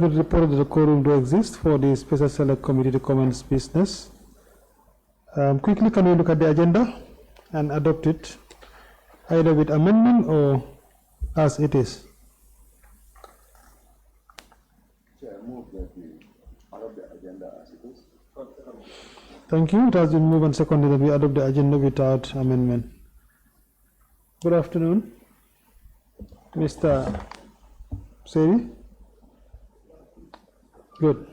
The report that the quorum do exist for the Special Select Committee to commence business. Quickly, can we look at the agenda and adopt it either with amendment or as it is? Chair, move that we adopt the agenda as it is. Thank you. It has been moved and seconded that we adopt the agenda without amendment. Good afternoon, Mr. Saiddy. Good.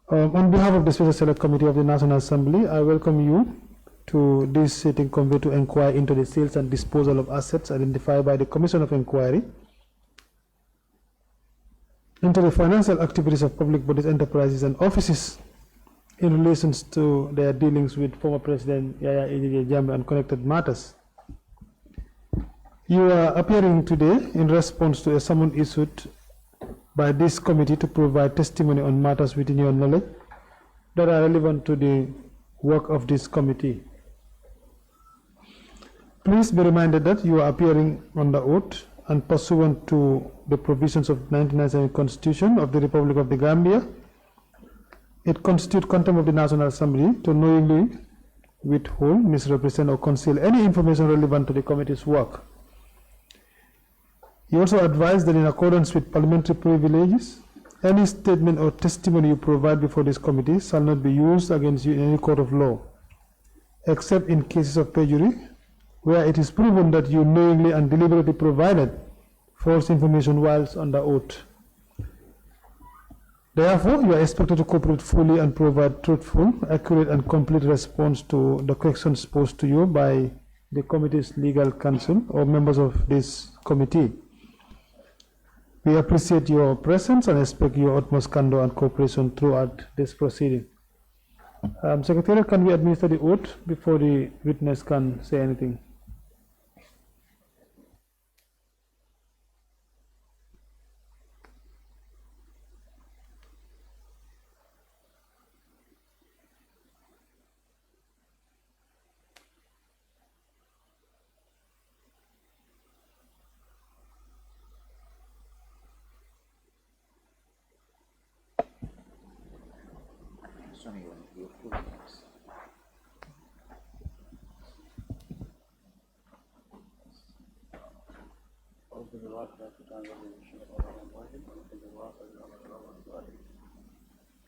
On behalf of the Special Select Committee of the National Assembly, I welcome you to this sitting committee to inquire into the sales and disposal of assets identified by the Commission of Inquiry into the financial activities of public bodies, enterprises, and offices in relation to their dealings with former President Yahya Jammeh and connected matters. You are appearing today in response to a summons issued by this committee to provide testimony on matters within your knowledge that are relevant to the work of this committee. Please be reminded that you are appearing under oath and pursuant to the provisions of the 1997 Constitution of the Republic of the Gambia. It constitutes contempt of the National Assembly to knowingly withhold, misrepresent, or conceal any information relevant to the committee's work. You also advise that in accordance with parliamentary privileges, any statement or testimony you provide before this committee shall not be used against you in any court of law, except in cases of perjury, where it is proven that you knowingly and deliberately provided false information whilst under oath. Therefore, you are expected to cooperate fully and provide truthful, accurate, and complete response to the questions posed to you by the committee's legal counsel or members of this committee. We appreciate your presence and expect your utmost candor and cooperation throughout this proceeding. Secretary, can we administer the oath before the witness can say anything?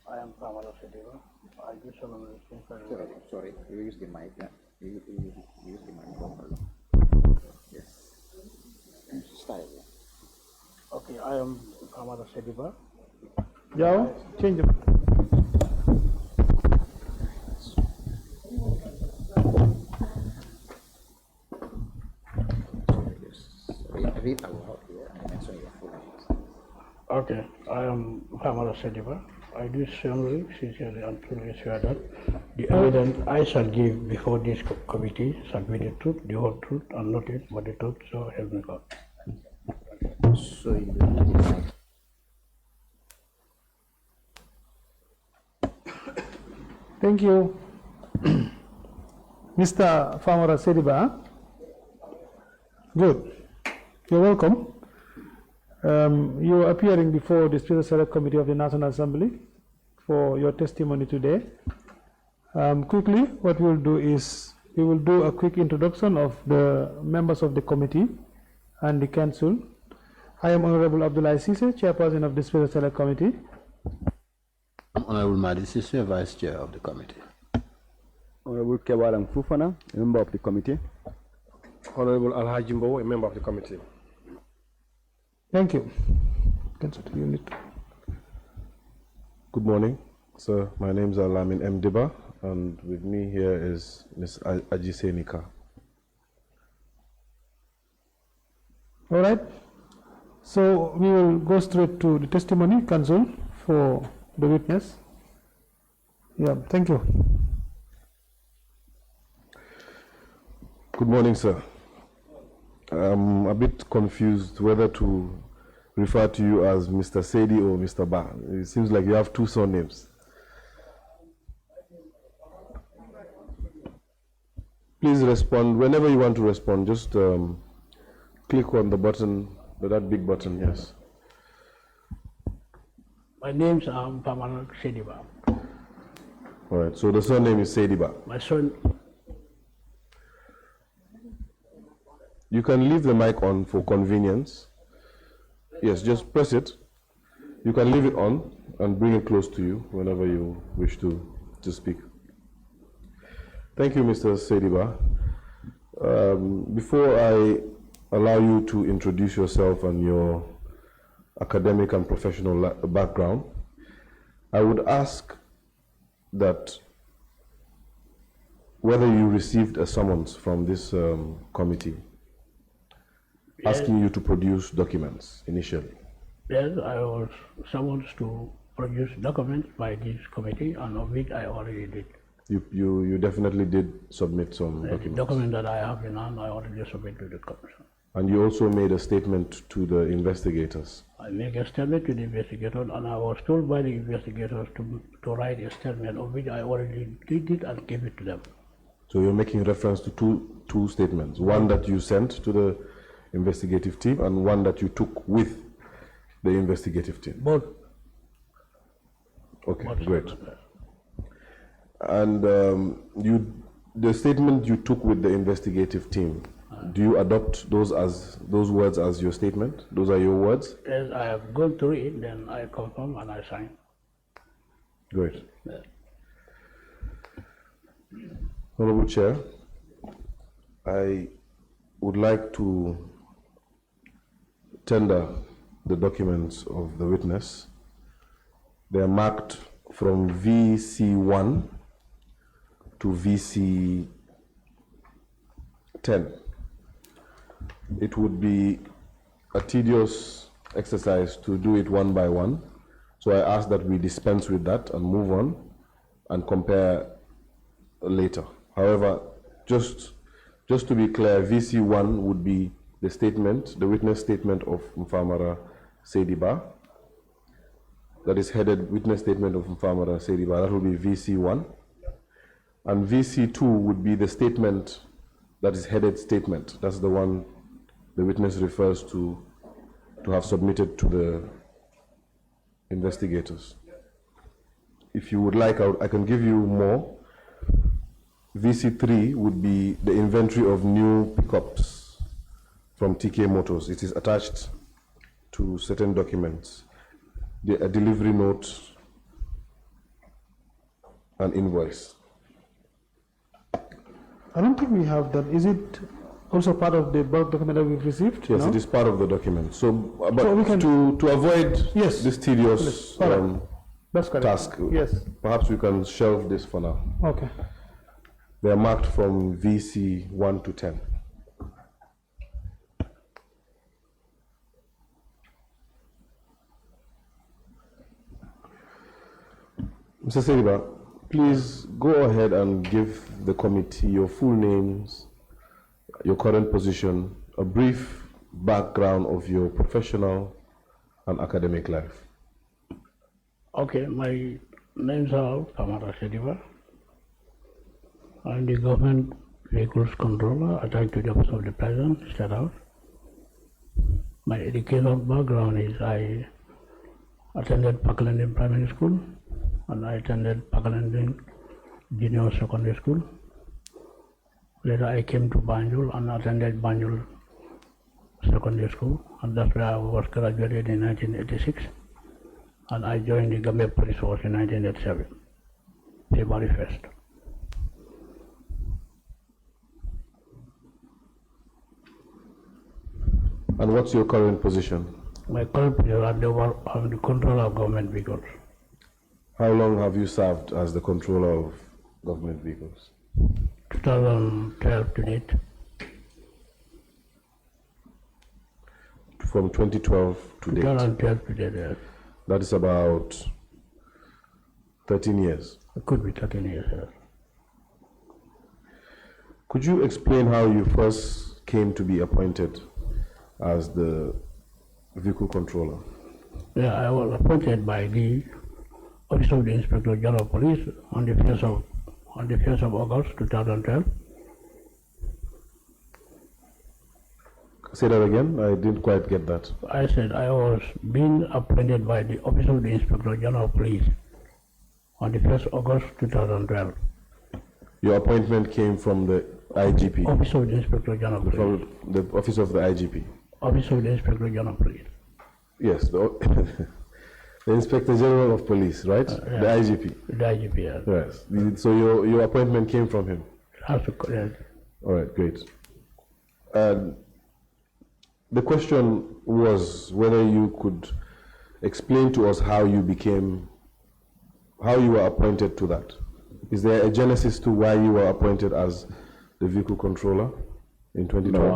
I am NFAMARA SAIDY. I do solemnly swear. Sorry, you use the mic. Yeah, you use the microphone. Yes. Style. Okay, I am NFAMARA SAIDY. Yeah, change it. Read aloud here and mention your full names. Okay, I am NFAMARA SAIDY. I do solemnly, sincerely, and truly swear that the evidence I shall give before this committee shall be the truth, the whole truth, and nothing but the truth, so help me God. So you use the mic. Thank you. Mr. NFAMARA SAIDY. Good. You're welcome. You are appearing before the Special Select Committee of the National Assembly for your testimony today. Quickly, what we'll do is we will do a quick introduction of the members of the committee and the council. I am Honorable Abdullah Sise, Chairperson of the Special Select Committee. I'm Honorable Madi Sise, Vice Chair of the committee. Honorable Kewalang Fufana, a member of the committee. Honorable Alhaji Mbow, a member of the committee. Thank you. Good morning, sir. My name is Alamin M. Diba, and with me here is Ms. Ajise Nika. All right. So we will go straight to the testimony, counsel, for the witness. Yeah, thank you. Good morning, sir. I'm a bit confused whether to refer to you as Mr. Saiddy or Mr. Ba. It seems like you have two surnames. Please respond whenever you want to respond. Just click on the button, that big button, yes. My name's NFAMARA SAIDY. All right, so the surname is Saidy. My son, You can leave the mic on for convenience. Yes, just press it. You can leave it on and bring it close to you whenever you wish to speak. Thank you, Mr. Saidy. Before I allow you to introduce yourself and your academic and professional background, I would ask that whether you received a summons from this committee asking you to produce documents initially. yes, I was summoned to produce documents by this committee, and of which I already did. You definitely did submit some The documents. document that I have in hand, I already submitted to the commission. And you also made a statement to the investigators. I make a statement to the investigators, and I was told by the investigators to write a statement, of which I already did it and gave it to them. So you're making reference to two statements, one that you sent to the investigative team and one that you took with the investigative team. Both. Okay, both great. statements. And the statement you took with the investigative team, do you adopt those words as your statement? Those are your words? As I have gone through it, then I confirm and I sign. Great. Yeah. Honorable Chair, I would like to tender the documents of the witness. They are marked from VC1 to VC10. It would be a tedious exercise to do it one by one, so I ask that we dispense with that and move on and compare later. However, just to be clear, VC1 would be the statement, the witness statement of NFAMARA Saiddy. That is headed witness statement of NFAMARA Saiddy. That will be VC1. And VC2 would be the statement that is headed statement. That's the one the witness refers to have submitted to the investigators. If you would like, I can give you more. VC3 would be the inventory of new pickups from TK Motors. It is attached to certain documents, a delivery note, an invoice. I don't think we have that. Is it also part of the bulk document that we've received? Yes, No? it is part of the document. So, but So we can- to avoid Yes. this tedious All right. That's correct. task, Yes. perhaps we can shelve this for now. Okay. They are marked from VC1 to 10. Mr. Saidy, please go ahead and give the committee your full names, your current position, a brief background of your professional and academic life. Okay, my name's NFAMARA SAIDY. I'm the government vehicles controller attached to the office of the president, State House. My educational background is I attended Pakalanin Primary School and I attended Pakalanin Junior Secondary School. Later I came to Banjul and attended Banjul Secondary School, and that's where I was graduated in 1986. And I joined the Gambia Police Force in 1987, February 1st. And what's your current position? My current position I'm the controller of government vehicles. How long have you served as the controller of government vehicles? 2012 to date. From 2012 to date. 2012 to date, yes. That is about 13 years. It could be 13 years, yes. Could you explain how you first came to be appointed as the vehicle controller? Yeah, I was appointed by the Office of the Inspector General of Police on the 1st of August 2012. Say that again. I didn't quite get that. I said I was being appointed by the Office of the Inspector General of Police on the 1st August 2012. Your appointment came from the IGP, Office of the Inspector General of Police. from the office of the IGP. Office of the Inspector General of Police. Yes, the Inspector General of Police, right? Yeah. The IGP. The IGP, yeah. Yes. So your appointment came from him. Has to, All right, great. The question was whether you could explain to us how you were appointed to that. Is there a genesis to why you were appointed as the vehicle controller in 2012? No,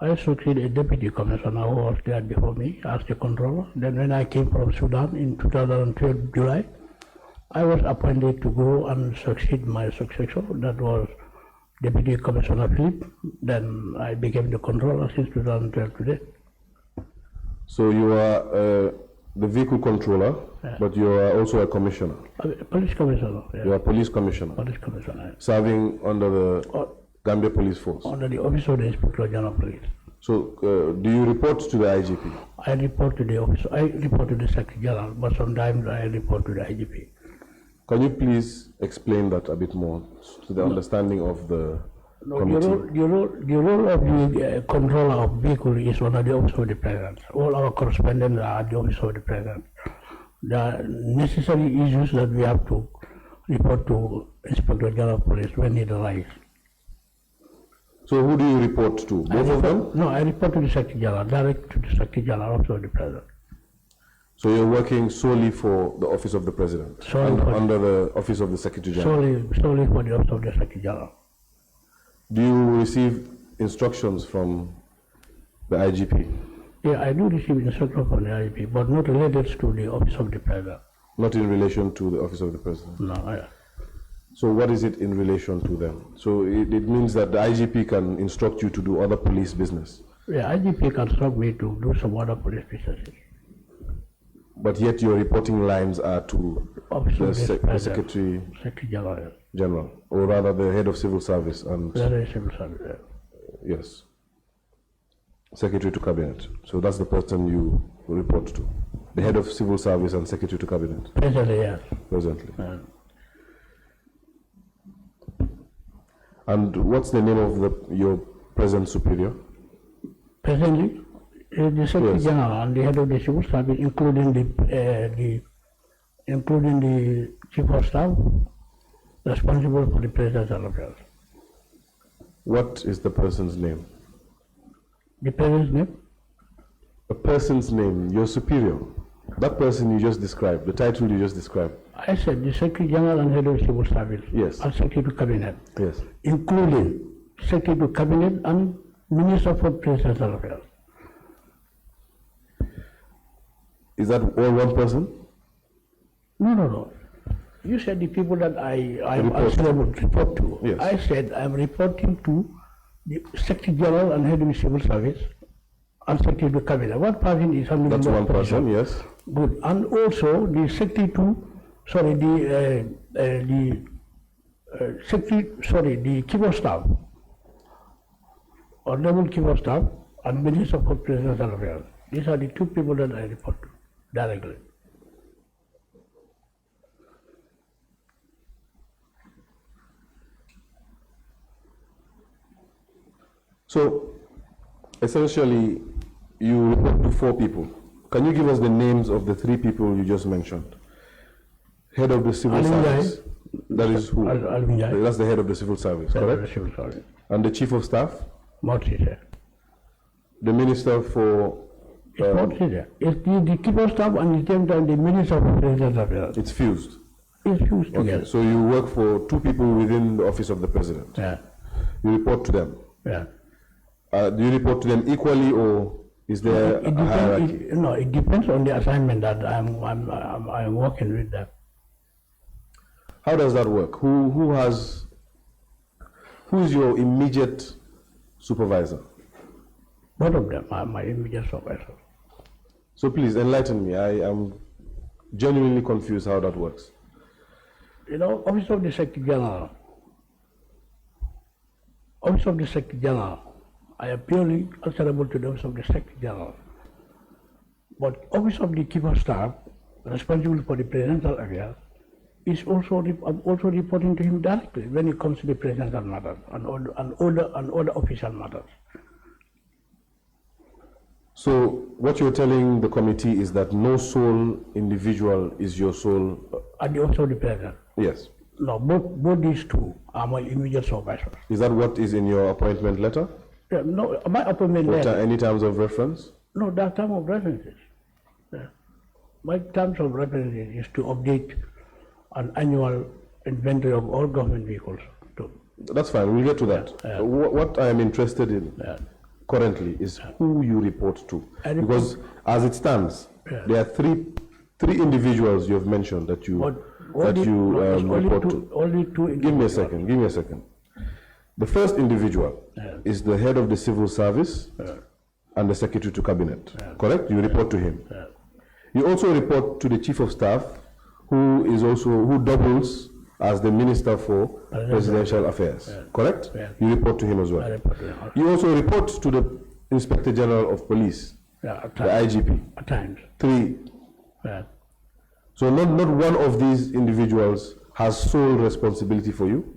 I succeed a deputy commissioner who was there before me as the controller. Then when I came from Sudan in 2012 July, I was appointed to go and succeed my successor. That was Deputy Commissioner Philip. Then I became the controller since 2012 today. So you are the vehicle controller, Yeah. but you are also a commissioner. Police commissioner. Yeah. You are police commissioner, Police commissioner. serving under the Gambia Police Force. Under the Office of the Inspector General of Police. So do you report to the IGP? I report to the office. I report to the Secretary General, but sometimes I report to the IGP. Can you please explain that a bit more to the understanding of the committee? The role of the controller of vehicle is under the Office of the President. All our correspondents are at the Office of the President. The necessary issues that we have to report to Inspector General of Police when it arises. So who do you report to? Both of them? No, I report to the Secretary General, direct to the Secretary General, Office of the President. So you're working solely for the Office of the President, under the Office of the Secretary General? Solely for the Office of the Secretary General. Do you receive instructions from the IGP? Yeah, I do receive instructions from the IGP, but not related to the Office of the President. Not in relation to the Office of the President? No, So what is it in relation to them? So it means that the IGP can instruct you to do other police business? Yeah, IGP can instruct me to do some other police businesses. But yet your reporting lines are to the Secretary General, or rather the Head of Civil Service and Civil Service, yeah. Yes, Secretary to Cabinet. So that's the person you report to, the Head of Civil Service and Secretary to Cabinet. Presently, yes. Presently. And what's the name of your present superior? Presently, the Secretary General and the Head of the Civil Service, including the Chief of Staff, responsible for the Presidential affairs. What is the person's name? The President's name? A person's name, your superior. That person you just described, the title you just described. I said the Secretary General and Head of Civil Service. Yes. And Secretary to Cabinet. Yes. Including Secretary to Cabinet and Minister for Presidential Affairs. Is that all one person? No. You said the people that I report to. Yes. I said I'm reporting to the Secretary General and Head of the Civil Service and Secretary to Cabinet. One person is handling That's one person, yes. Good. And also the Secretary to, the Chief of Staff, or level Chief of Staff, and Minister for Presidential Affairs. These are the two people that I report to directly. So, essentially, you report to 4 people. Can you give us the names of the 3 people you just mentioned? Head of the Civil Service. That is who? That's the head of the Civil Service, correct? The Civil Service. And the Chief of Staff? Morsi. The Minister for... It's Morsi. It's the Chief of Staff and the same time the Minister for Presidential Affairs. It's fused? It's fused together. Okay, so you work for 2 people within the Office of the President? Yeah. You report to them? Yeah. Do you report to them equally, or is there a hierarchy? It depends on the assignment that I'm working with them. How does that work? Who is your immediate supervisor? Both of them are my immediate supervisor. So please enlighten me. I am genuinely confused how that works. Office of the Secretary General I am purely answerable to the Office of the Secretary General. But Office of the Chief of Staff, responsible for the presidential affairs, is also I'm also reporting to him directly when it comes to the presidential matters and other official matters. So what you're telling the committee is that no sole individual is your sole... At the Office of the President. Yes. No, both these two are my immediate supervisors. Is that what is in your appointment letter? Yeah, no, my appointment What letter. are any terms of reference? No, there are terms of references. Yeah. My terms of references is to update an annual inventory of all government vehicles. That's fine, we'll get to that. Yeah. What I am interested in currently is who you report to. Because as it stands, there are three individuals you have mentioned that you report to. Only two individuals. Give me a second. The first individual is the head of the civil service and the secretary to cabinet, correct? You report to him. You also report to the chief of staff, who doubles as the minister for presidential affairs, correct? You report to him as well. You also report to the inspector general of police, the IGP. At times. Three. So not one of these individuals has sole responsibility for you?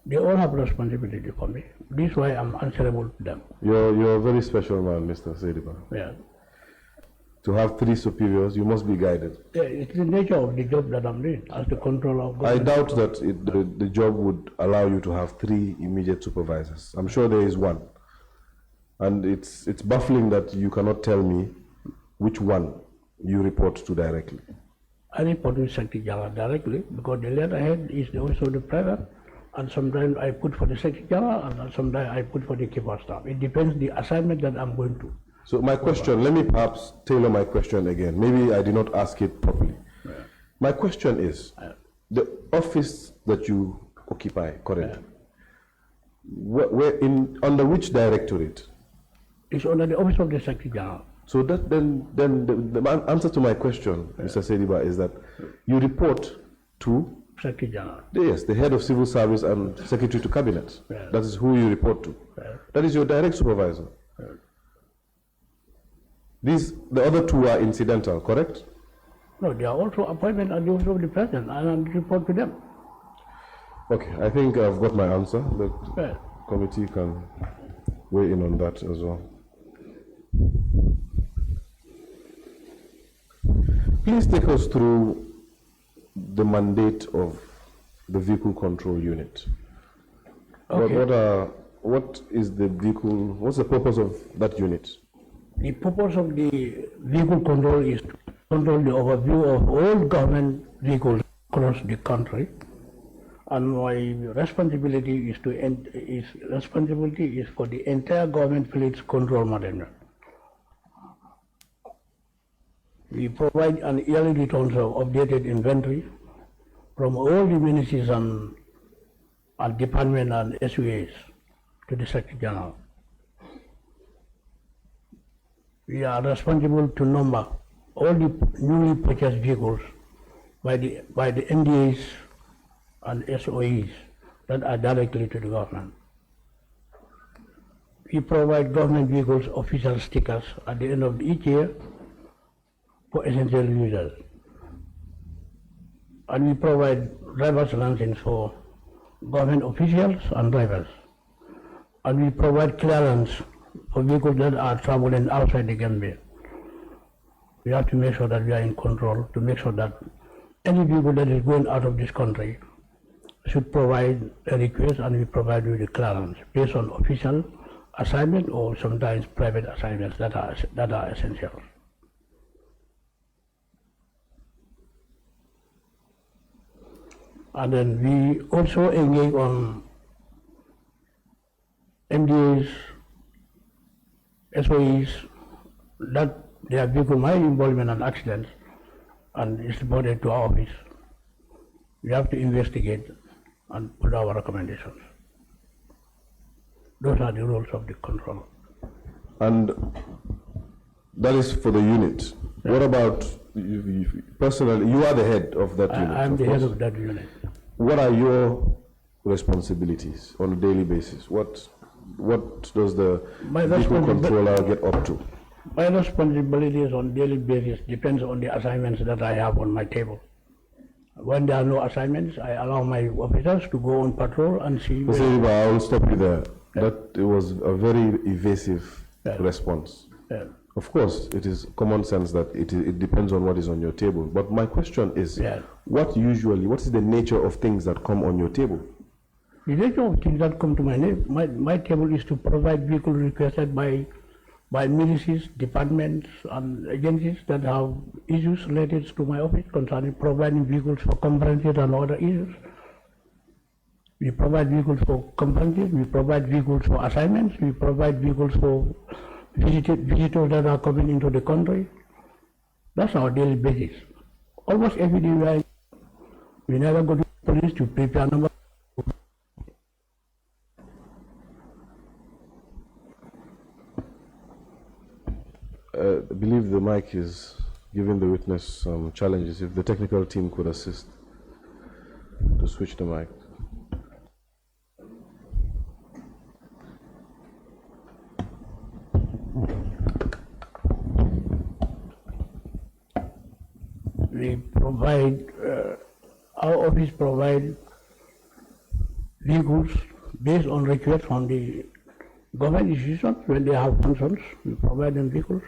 They all have responsibility for me. This is why I'm answerable to them. You're a very special man, Mr. Saidiba. Yeah. To have three superiors, you must be guided. Yeah, it's the nature of the job that I'm doing as the controller of government. I doubt that the job would allow you to have three immediate supervisors. I'm sure there is one. And it's baffling that you cannot tell me which one you report to directly. I report to the Secretary General directly because the letterhead is the Office of the President, and sometimes I put for the Secretary General and sometimes I put for the Chief of Staff. It depends the assignment that I'm going to. So my question, let me perhaps tailor my question again. Maybe I did not ask it properly. My question is, the office that you occupy currently, under which directorate? It's under the Office of the Secretary General. So that then the answer to my question, Mr. Saidiba, is that you report to Secretary General. Yes, the head of civil service and secretary to cabinet. That is who you report to. That is your direct supervisor. The other two are incidental, correct? No, they are also appointment at the Office of the President, and I report to them. Okay, I think I've got my answer. The committee can weigh in on that as well. Please take us through the mandate of the vehicle control unit. Okay. What is the vehicle? What's the purpose of that unit? The purpose of the vehicle control is to control the overview of all government vehicles across the country, and my responsibility is for the entire government fleet's control management. We provide an yearly returns of updated inventory from all the ministries and departments and SUAs to the Secretary General. We are responsible to number all the newly purchased vehicles by the NDAs and SOEs that are directly to the government. We provide government vehicles official stickers at the end of each year for essential users. And we provide driver's licenses for government officials and drivers. And we provide clearance for vehicles that are traveling outside the Gambia. We have to make sure that we are in control, to make sure that any vehicle that is going out of this country should provide a request, and we provide you the clearance based on official assignment or sometimes private assignments that are essential. And then we also engage on MDAs, SOEs, that their vehicle might involvement in accidents and is reported to our office. We have to investigate and put our recommendations. Those are the rules of the control. And that is for the unit. Yeah. What about you personally? You are the head of that unit. I'm the head of that unit. What are your responsibilities on a daily basis? What what does the My vehicle responsibility- controller get up to? My responsibilities on daily basis depends on the assignments that I have on my table. When there are no assignments, I allow my officers to go on patrol and see. Mr. Sediba, I will stop you there. That was a very evasive response. Of course, it is common sense that it depends on what is on your table. But my question is, what is the nature of things that come on your table? The nature of things that come to my table is to provide vehicles requested by ministries, departments, and agencies that have issues related to my office concerning providing vehicles for conferences and other issues. We provide vehicles for conferences, we provide vehicles for assignments, we provide vehicles for visitors that are coming into the country. That's our daily basis. Almost every day we never go to police to prepare number. I believe the mic is giving the witness some challenges. If the technical team could assist to switch the mic. We provide, our office provide vehicles based on request from the government institutions. When they have functions, we provide them vehicles.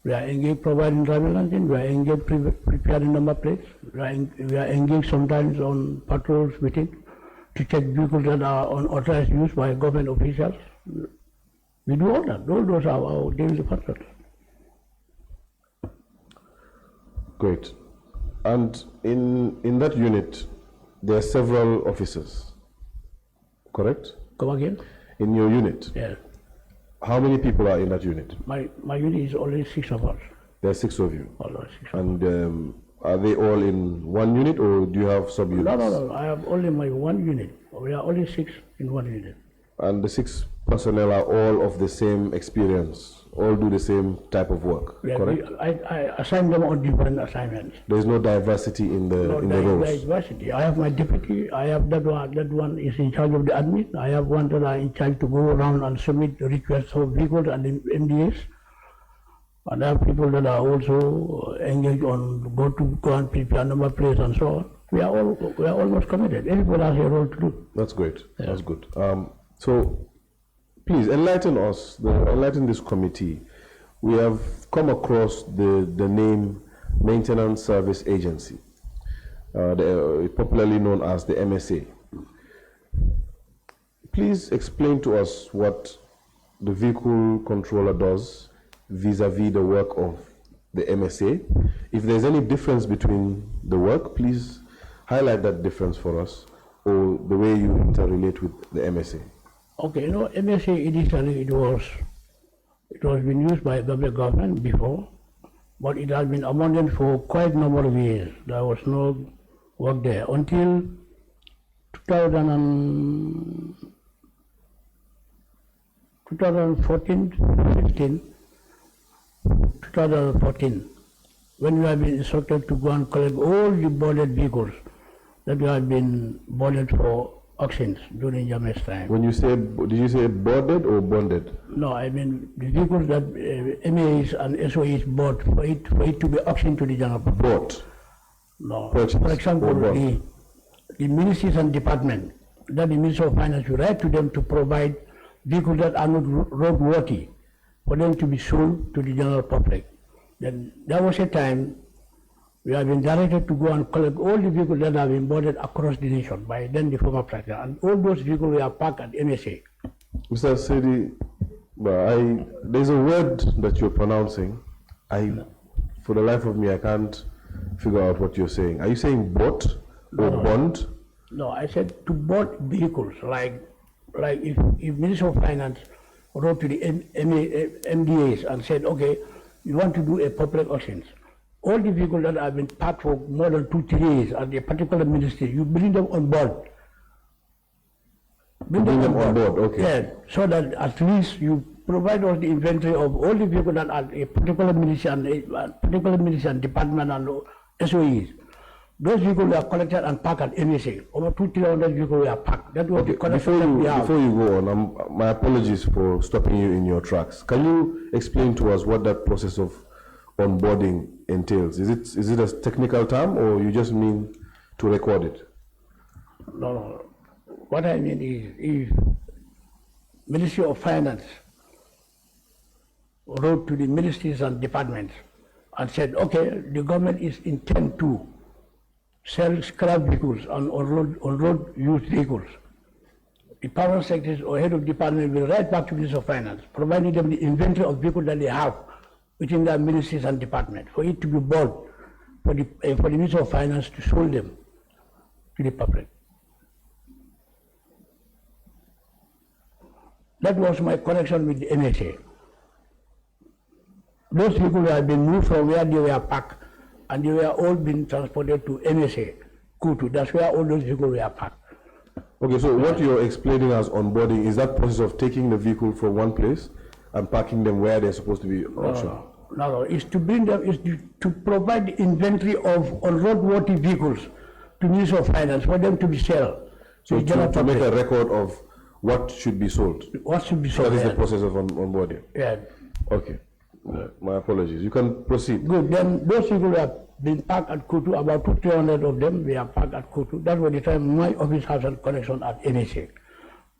We are engaged providing driver license, we are engaged preparing number plates, we are engaged sometimes on patrols within to check vehicles that are unauthorized use by government officials. We do all that. Those are our daily functions. Great. And in that unit, there are several officers, correct? Come again? In your unit? Yes. How many people are in that unit? My unit is only 6 of us. There are 6 of you. Almost 6 And are they all in one unit, or do you have sub-units? No. I have only my one unit. We are only 6 in one unit. And the 6 personnel are all of the same experience, all do the same type of work, correct? I assign them on different assignments. There is no diversity in the roles. Diversity. I have my deputy. I have that one is in charge of the admin. I have one that are in charge to go around and submit requests for vehicles and MDAs. And I have people that are also engaged on go and prepare number plates and so on. We are almost committed. Everybody has a role to do. That's great. Yeah. That's good. So please enlighten us, enlighten this committee. We have come across the name Maintenance Service Agency, popularly known as the MSA. Please explain to us what the vehicle controller does vis-a-vis the work of the MSA. If there's any difference between the work, please highlight that difference for us, or the way you interrelate with the MSA. Okay, MSA initially it was been used by the government before, but it has been abandoned for quite a number of years. There was no work there until 2014, when we have been instructed to go and collect all the boarded vehicles that have been boarded for auctions during Jammeh's time. When you say, did you say boarded or bonded? No, I mean the vehicles that MAs and SOEs bought for it to be auctioned to the general public. Bought? No. Purchased. For example, the ministries and department, that the Ministry of Finance will write to them to provide vehicles that are not roadworthy for them to be sold to the general public. Then there was a time we have been directed to go and collect all the vehicles that have been boarded across the nation by then the former president, and all those vehicles were parked at MSA. Mr. Saidi, there's a word that you're pronouncing. For the life of me, I can't figure out what you're saying. Are you saying bought or bond? No, I said to board vehicles, like if Minister of Finance wrote to the MDAs and said, okay, you want to do a public auctions. All the vehicles that have been parked for more than 2-3 years at a particular ministry, you bring them on board. Bring them on board, okay. Yeah, so that at least you provide us the inventory of all the vehicles that are a particular ministry and department and SOEs. Those vehicles were collected and parked at MSA. Over 200-300 vehicles were parked. That was the collection that we have. Before you go on, my apologies for stopping you in your tracks. Can you explain to us what that process of onboarding entails? Is it a technical term, or you just mean to record it? No. What I mean is, if Ministry of Finance wrote to the ministries and departments and said, okay, the government is intent to sell scrap vehicles and on-road used vehicles, the permanent secretaries or head of department will write back to Ministry of Finance, providing them the inventory of vehicles that they have within their ministries and departments, for it to be bought for the Ministry of Finance to sell them to the public. That was my connection with the MSA. Those vehicles have been moved from where they were parked, and they were all being transported to MSA, Kutu. That's where all those vehicles were parked. Okay, so what you're explaining as onboarding is that process of taking the vehicle from one place and parking them where they're supposed to be auctioned? No, it's to bring them, it's to provide the inventory of on-road worthy vehicles to Ministry of Finance for them to be sold. So to make a record of what should be sold? What should be sold. That is the process of onboarding? Yeah. Okay. My apologies. You can proceed. Good. Then those people were being parked at Kutu, about 200-300 of them were parked at Kutu. That was the time my office has a connection at MSA.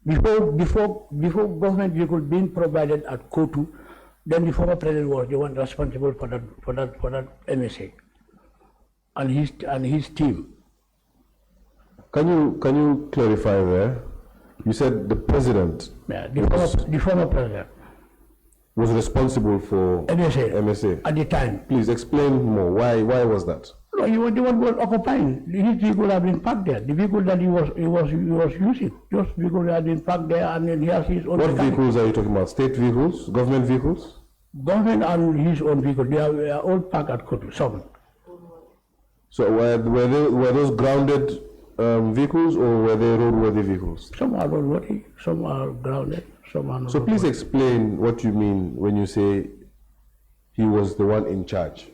Before government vehicle being provided at Kutu, then the former president was the one responsible for that MSA and his team. Can you clarify there? You said the president. Yeah, the former president was responsible for MSA at the time. Please explain more. Why was that? No, he was the one who was occupying. His vehicle had been parked there. The vehicle that he was using. Those vehicles had been parked there, and then he has his own. What mechanic. Vehicles are you talking about? State vehicles? Government vehicles? Government and his own vehicle. They are all parked at Kutu. Some. So were those grounded vehicles, or were they roadworthy vehicles? Some are roadworthy. Some are grounded. Some are not. So please explain what you mean when you say he was the one in charge.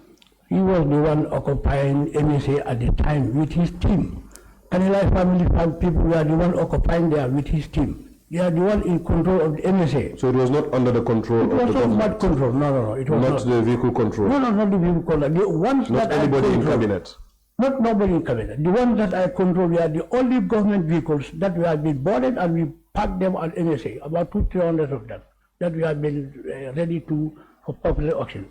He was the one occupying MSA at the time with his team. Kanilai family people were the one occupying there with his team. They are the one in control of the MSA. So it was not under the control of the government? It was not control. No. It was not the vehicle control? No, not the vehicle control. The ones not that anybody I in cabinet? Not nobody in cabinet. The ones that I control were the only government vehicles that we have been boarded, and we packed them at MSA, about 200-300 of them, that we have been ready for popular auction.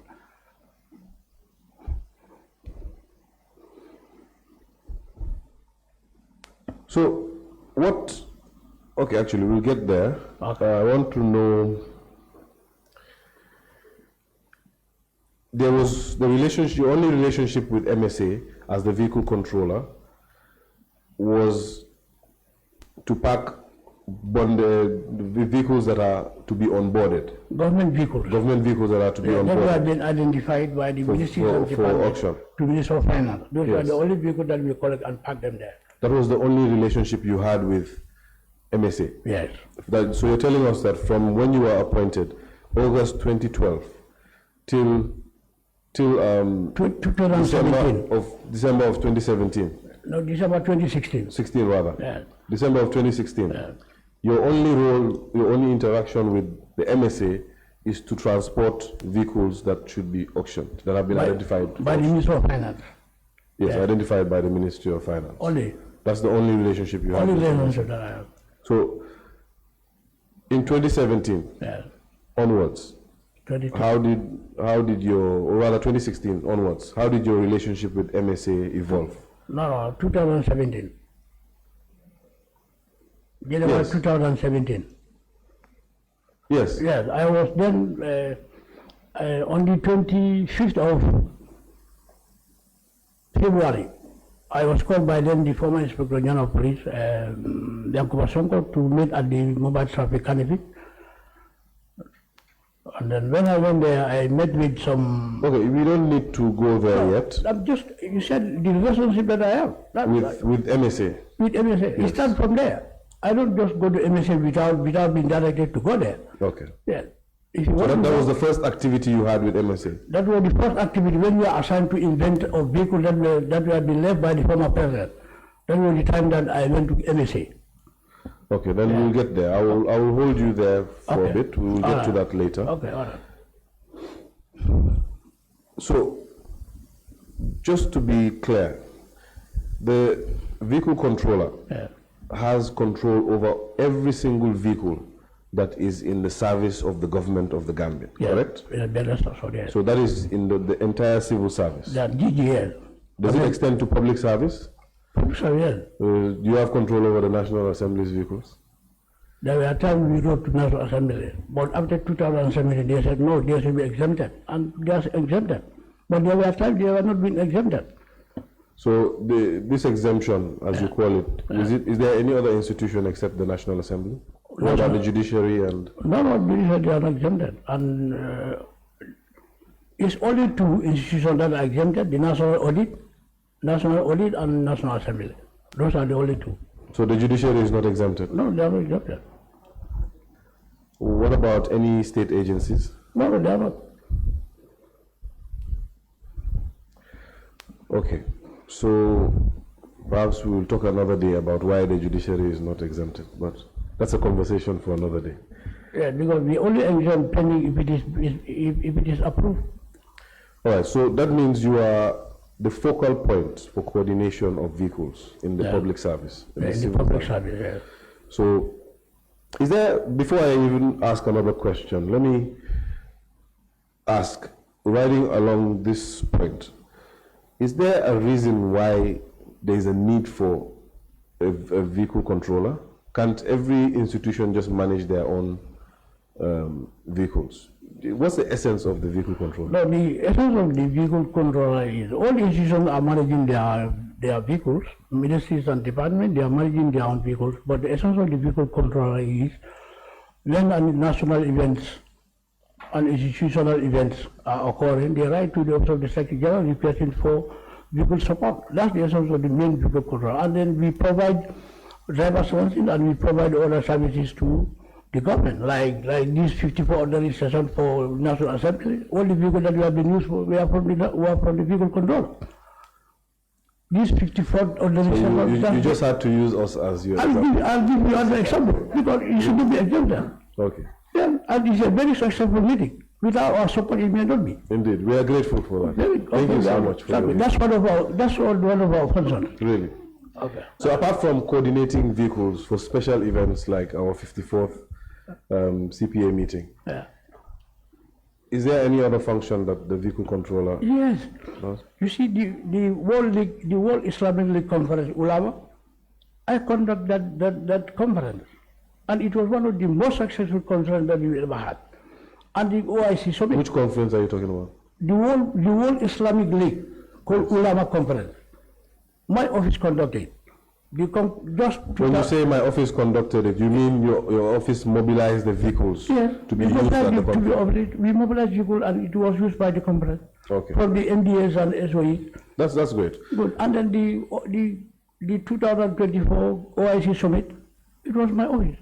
So, okay, actually, we'll get there. Okay. I want to know, there was the relationship, your only relationship with MSA as the vehicle controller was to pack the vehicles that are to be onboarded. Government vehicles. Government vehicles that are to be onboarded. That have been identified by the Ministry of for auction. To Ministry of Finance. Those are the only vehicles that we collect and pack them there. That was the only relationship you had with MSA? Yes. So you're telling us that from when you were appointed, August 2012, till 2017. December of 2017. No, December 2016. 16 rather. Yeah. December of 2016. Yeah. Your only role, your only interaction with the MSA is to transport vehicles that should be auctioned, that have been identified. By the Ministry of Finance. Yes, identified by the Ministry of Finance. Only. That's the only relationship you have. Only relationship that I have. So, in 2017 onwards, how did your, or rather 2016 onwards, how did your relationship with MSA evolve? No, 2017. January 2017. Yes. Yes, I was then on the 25th of February. I was called by then the former Inspector General of Police, Yankuba Sonko, to meet at the mobile traffic canopy. And then when I went there, I met with some... Okay, we don't need to go there yet. I'm just, you said the relationship that I have. With MSA? With MSA. Yes. It starts from there. I don't just go to MSA without being directed to go there. Okay. Yeah. If you So want that to was know, the first activity you had with MSA? that was the first activity when we were assigned to invent a vehicle that had been left by the former president. That was the time that I went to MSA. Okay, then we'll get there. I will hold you there for a Okay. bit. We will get to that later. Okay, all right. So, just to be clear, the vehicle controller Yeah. has control over every single vehicle that is in the service of the government of the Gambia, Yeah. correct? Yeah, that's also there. So that is in the entire civil service. That GGL. Does it extend to public service? So, yes. Do you have control over the National Assembly's vehicles? There were times we wrote to National Assembly, but after 2017 they said no, they should be exempted, and they are exempted. But there were times they were not being exempted. So this exemption, as you call it, is there any other institution except the National Assembly? What about the judiciary and? No, they are not exempted, and it's only two institutions that are exempted: the National Audit and National Assembly. Those are the only two. So the judiciary is not exempted? No, they are not exempted. What about any state agencies? No, they are not. Okay, so perhaps we will talk another day about why the judiciary is not exempted, but that's a conversation for another day. Yeah, because we only exempt pending if it is approved. All right, so that means you are the focal point for coordination of vehicles in the public service. In the civil public service. service, yeah. So, is there, before I even ask another question, let me ask, riding along this point, is there a reason why there is a need for a vehicle controller? Can't every institution just manage their own vehicles? What's the essence of the vehicle controller? No, the essence of the vehicle controller is all institutions are managing their vehicles, ministries and departments, they are managing their own vehicles, but the essence of the vehicle controller is when national events and institutional events are occurring, they write to the Office of the Secretary General requesting for vehicle support. That's the essence of the main vehicle controller. And then we provide driver services and we provide other services to the government, like these 54 ordinary sessions for National Assembly. All the vehicles that we have been used for, we are from the vehicle control. These 54 ordinary sessions. You just had to use us as your example. I'll give you another example, because it should be exempted. Okay. Yeah, and it's a very successful meeting. Without our support, it may not be. Indeed, we are grateful for that. Thank you so much for your That's one of our concerns. Really. Okay. So apart from coordinating vehicles for special events like our 54th CPA meeting, Yeah. is there any other function that the vehicle controller Yes. does? You see, the World Islamic League Conference, Ulama, I conduct that conference. And it was one of the most successful conferences that we ever had. And the OIC Summit. Which conference are you talking about? The World Islamic League, called Ulama Conference. My office conducted. When you say my office conducted it, you mean your office mobilized the vehicles Yes, to be used at the conference? we mobilized vehicles and it was used by the conference. Okay. From the MDAs and SOEs. That's great. Good. And then the 2024 OIC Summit, it was my office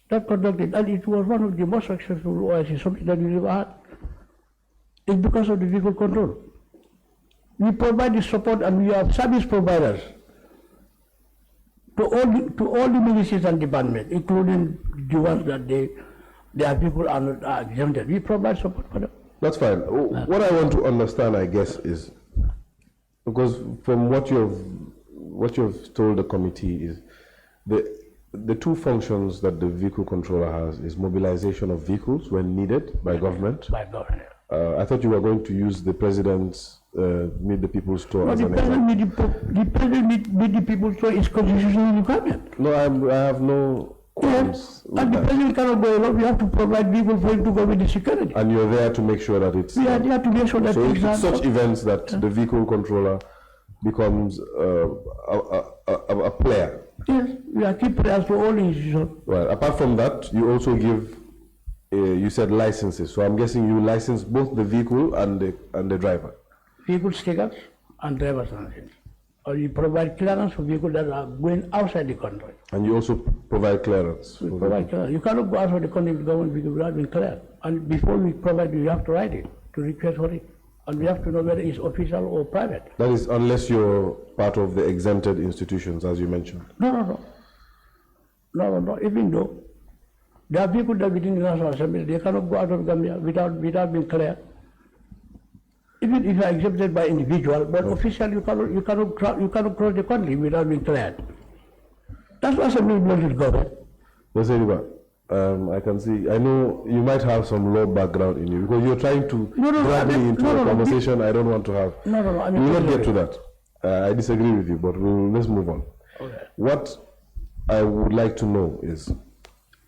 that conducted, and it was one of the most successful OIC summits that we ever had. It's because of the vehicle control. We provide the support and we have service providers to all the ministries and departments, including the ones that their people are not exempted. We provide support for them. That's fine. What I want to understand, I guess, is because from what you've told the committee is the two functions that the vehicle controller has is mobilization of vehicles when needed by government. By government. I thought you were going to use the president's Meet the People's Tour No, as the an example. president meet the people's tour is constitutional requirement. No, I have no qualms with And the that. president cannot go alone. We have to provide people for him to go with the security. And you're there to make sure that it's We are there to make sure that so things are it's such events that the vehicle controller becomes a player. Yes, we are keep prayers for all institutions. Well, apart from that, you also give, you said licenses. So I'm guessing you license both the vehicle and the driver. Vehicle stickers and driver's license. or you provide clearance for vehicles that are going outside the country. And you also provide clearance. We provide clearance. You cannot go outside the country with government vehicle without being cleared. And before we provide you have to write it, to request for it. And we have to know whether it's official or private. That is unless you're part of the exempted institutions, as you mentioned. No. Even though there are people that within the National Assembly, they cannot go out of Gambia without being cleared. Even if you are exempted by individual, but officially you cannot cross the country without being cleared. That's what Assembly belongs to government. Yes, I can see. I know you might have some law background in you because you're trying to drag me into a conversation I don't want to have. No. I mean, we will not get to that. I disagree with you, but let's move on. Okay. What I would like to know is,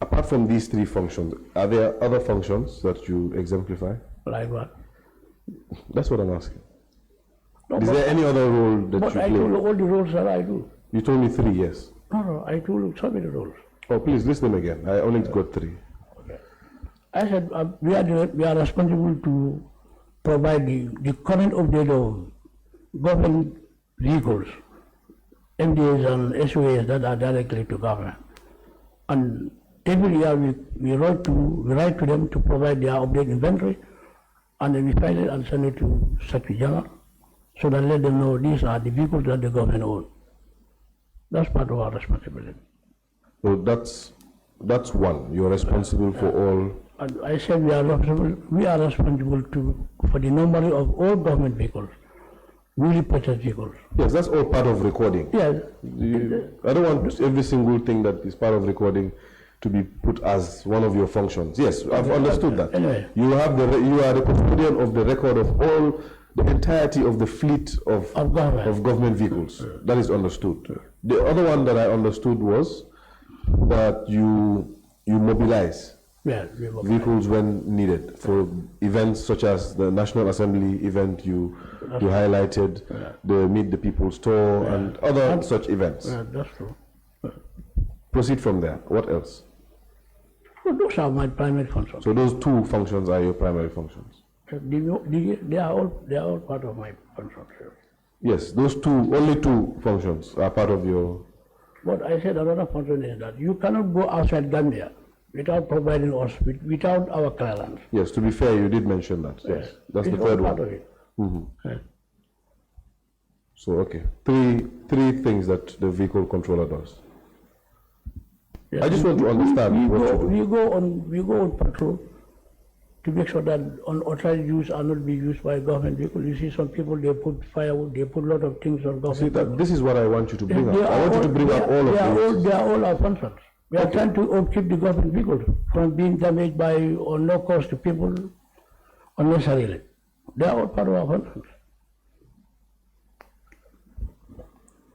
apart from these three functions, are there other functions that you exemplify? Like what? That's what I'm asking. No, is there any other role that you but play? I told you all the roles that I do. You told me three, yes. No, I told you so many roles. Oh, please list them again. I only got three. Okay. I said we are responsible to provide the current update of government vehicles, MDAs and SOAs that are directly to government. And every year we write to them to provide their update inventory, and then we file it and send it to Secretary General, so that let them know these are the vehicles that the government owns. That's part of our responsibility. So that's one. You're responsible for all. And I said we are responsible for the number of all government vehicles, newly purchased vehicles. Yes, that's all part of recording. Yes. I don't want every single thing that is part of recording to be put as one of your functions. Yes, I've understood that. Anyway. You are the custodian of the record of all the entirety of the fleet of government vehicles. That is understood. The other one that I understood was that you mobilize vehicles when needed for events such as the National Assembly event you highlighted, the Meet the People's Tour and other such events. That's true. Proceed from there. What else? So those are my primary functions. So those two functions are your primary functions? They are all part of my functions. Yes, those only two functions are part of your... But I said another function is that you cannot go outside Gambia without providing us, without our clearance. Yes, to be fair, you did mention that. Yes, that's the third one. Part of it. So, okay, three things that the vehicle controller does. Yeah. I just want to understand what you do. We go on patrol to make sure that unauthorized use are not being used by government vehicles. You see some people, they put firewood, they put a lot of things on government. See, this is what I want you to bring up. I want you to bring up all of these. They are all our functions. We are trying to upkeep the government vehicles from being damaged by or no cost to people unnecessarily. They are all part of our functions.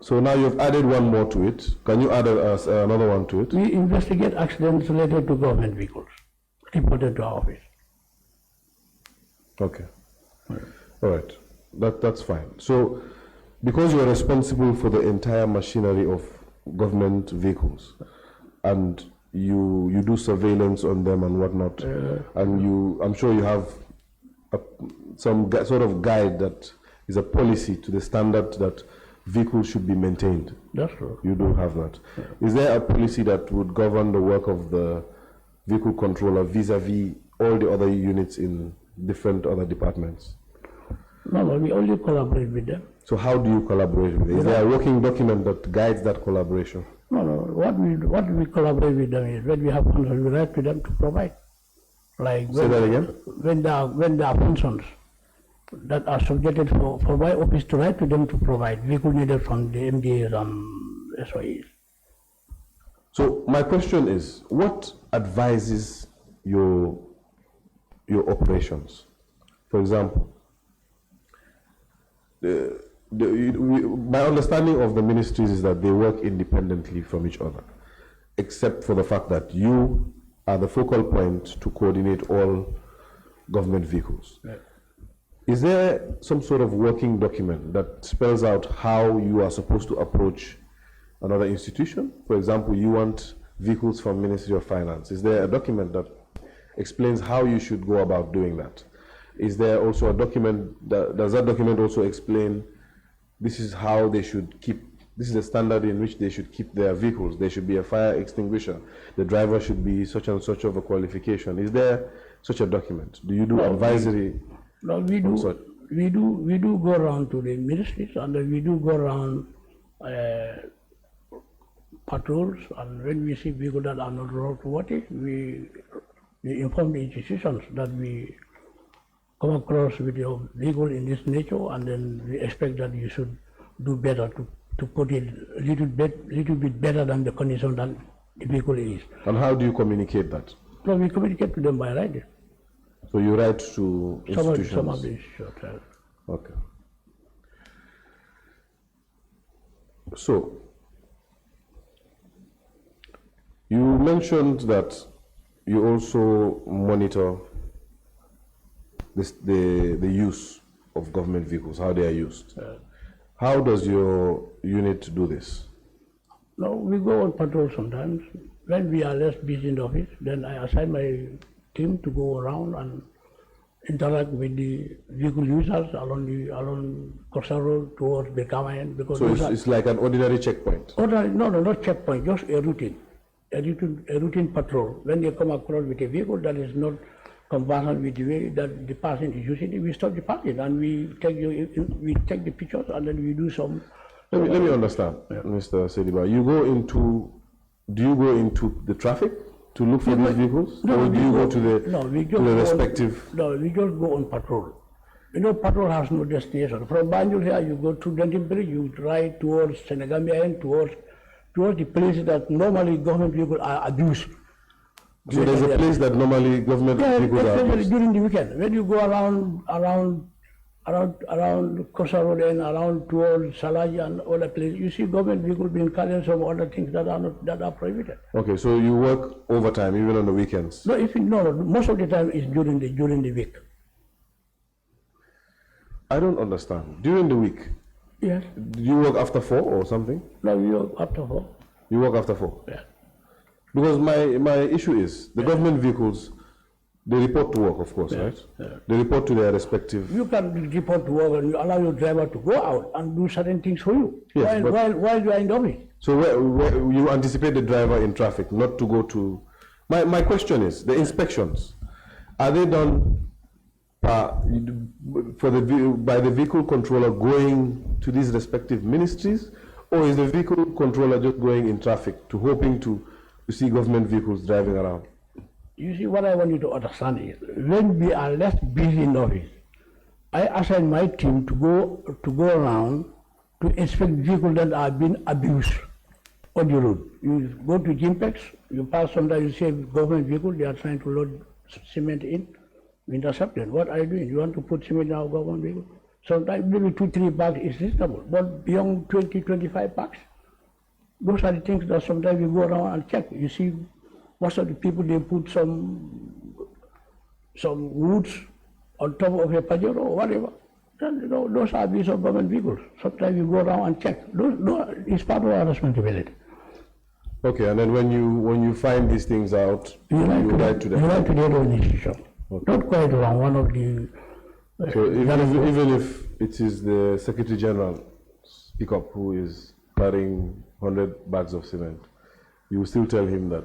So now you've added one more to it. Can you add another one to it? We investigate accidents related to government vehicles reported to our office. Okay. All right. That's fine. So because you are responsible for the entire machinery of government vehicles and you do surveillance on them and whatnot, and I'm sure you have some sort of guide that is a policy to the standard that vehicles should be maintained. That's true. You do have that. Is there a policy that would govern the work of the vehicle controller vis-a-vis all the other units in different other departments? No, we only collaborate with them. So how do you collaborate with them? Is there a working document that guides that collaboration? No. What we collaborate with them is when we have functions, we write to them to provide. Like Say that again? When there are functions that are subjected for my office to write to them to provide vehicle needed from the MDAs and SOEs. So my question is, what advises your operations? For example, my understanding of the ministries is that they work independently from each other, except for the fact that you are the focal point to coordinate all government vehicles. Yeah. Is there some sort of working document that spells out how you are supposed to approach another institution? For example, you want vehicles from Ministry of Finance. Is there a document that explains how you should go about doing that? Is there also a document, does that document also explain this is how they should keep, this is the standard in which they should keep their vehicles. There should be a fire extinguisher. The driver should be such and such of a qualification. Is there such a document? Do you do advisory? No, we do. Sorry. We do go around to the ministries, and we do go around patrols, and when we see vehicles that are not roadworthy, we inform the institutions that we come across with your vehicle in this nature, and then we expect that you should do better to put it a little bit better than the condition that the vehicle is. And how do you communicate that? So we communicate to them by writing. So you write to institutions? Some of the institutions. Okay. So, you mentioned that you also monitor the use of government vehicles, how they are used. How does your unit do this? No, we go on patrol sometimes. When we are less busy in the office, then I assign my team to go around and interact with the vehicle users along Coastal Road towards Bekamayan. Because so it's like an ordinary checkpoint? Ordinary, no, not checkpoint, just a routine patrol. When they come across with a vehicle that is not conversant with the way that the person is using it, we stop the person and we take the pictures and then we do some. Let me understand, yeah. Mr. Sediba. Do you go into the traffic to look for these vehicles? No, or do you go to the respective? No, we just go on patrol. You know, patrol has no destination. From Banjul here, you go to Dentonbury, you ride towards Senegambia and towards the places that normally government vehicles are abused. So there's a place that normally government vehicles are abused? During the weekend. When you go around Coastal Road and around towards Salaji and other places, you see government vehicles being carried, some other things that are prohibited. Okay, so you work overtime even on the weekends? No, most of the time is during the week. I don't understand. During the week? Yes. Do you work after 4 or something? No, we work after 4. You work after 4? Yeah. Because my issue is the government vehicles, they report to work, of course, right? Yeah. They report to their respective. You can report to work and you allow your driver to go out and do certain things for you while you are in the office. So where you anticipate the driver in traffic not to go to. My question is the inspections. Are they done by the vehicle controller going to these respective ministries, or is the vehicle controller just going in traffic to hoping to see government vehicles driving around? You see, what I want you to understand is, when we are less busy in office, I assign my team to go around to inspect vehicles that are being abused on the road. You go to Gimpex, you pass sometimes, you see a government vehicle, they are trying to load cement in, we intercept them. What are you doing? You want to put cement in our government vehicle? Sometimes maybe 2-3 bags is reasonable, but beyond 20-25 bags, those are the things that sometimes we go around and check. You see, most of the people, they put some woods on top of a Pajero or whatever. And, you know, those are abuse of government vehicles. Sometimes we go around and check. It's part of our responsibility. Okay, and then when you find these things out, you write to them. You write to the organization. Okay. Not quite wrong. One of the. So even if it is the Secretary General pickup who is carrying 100 bags of cement, you will still tell him that.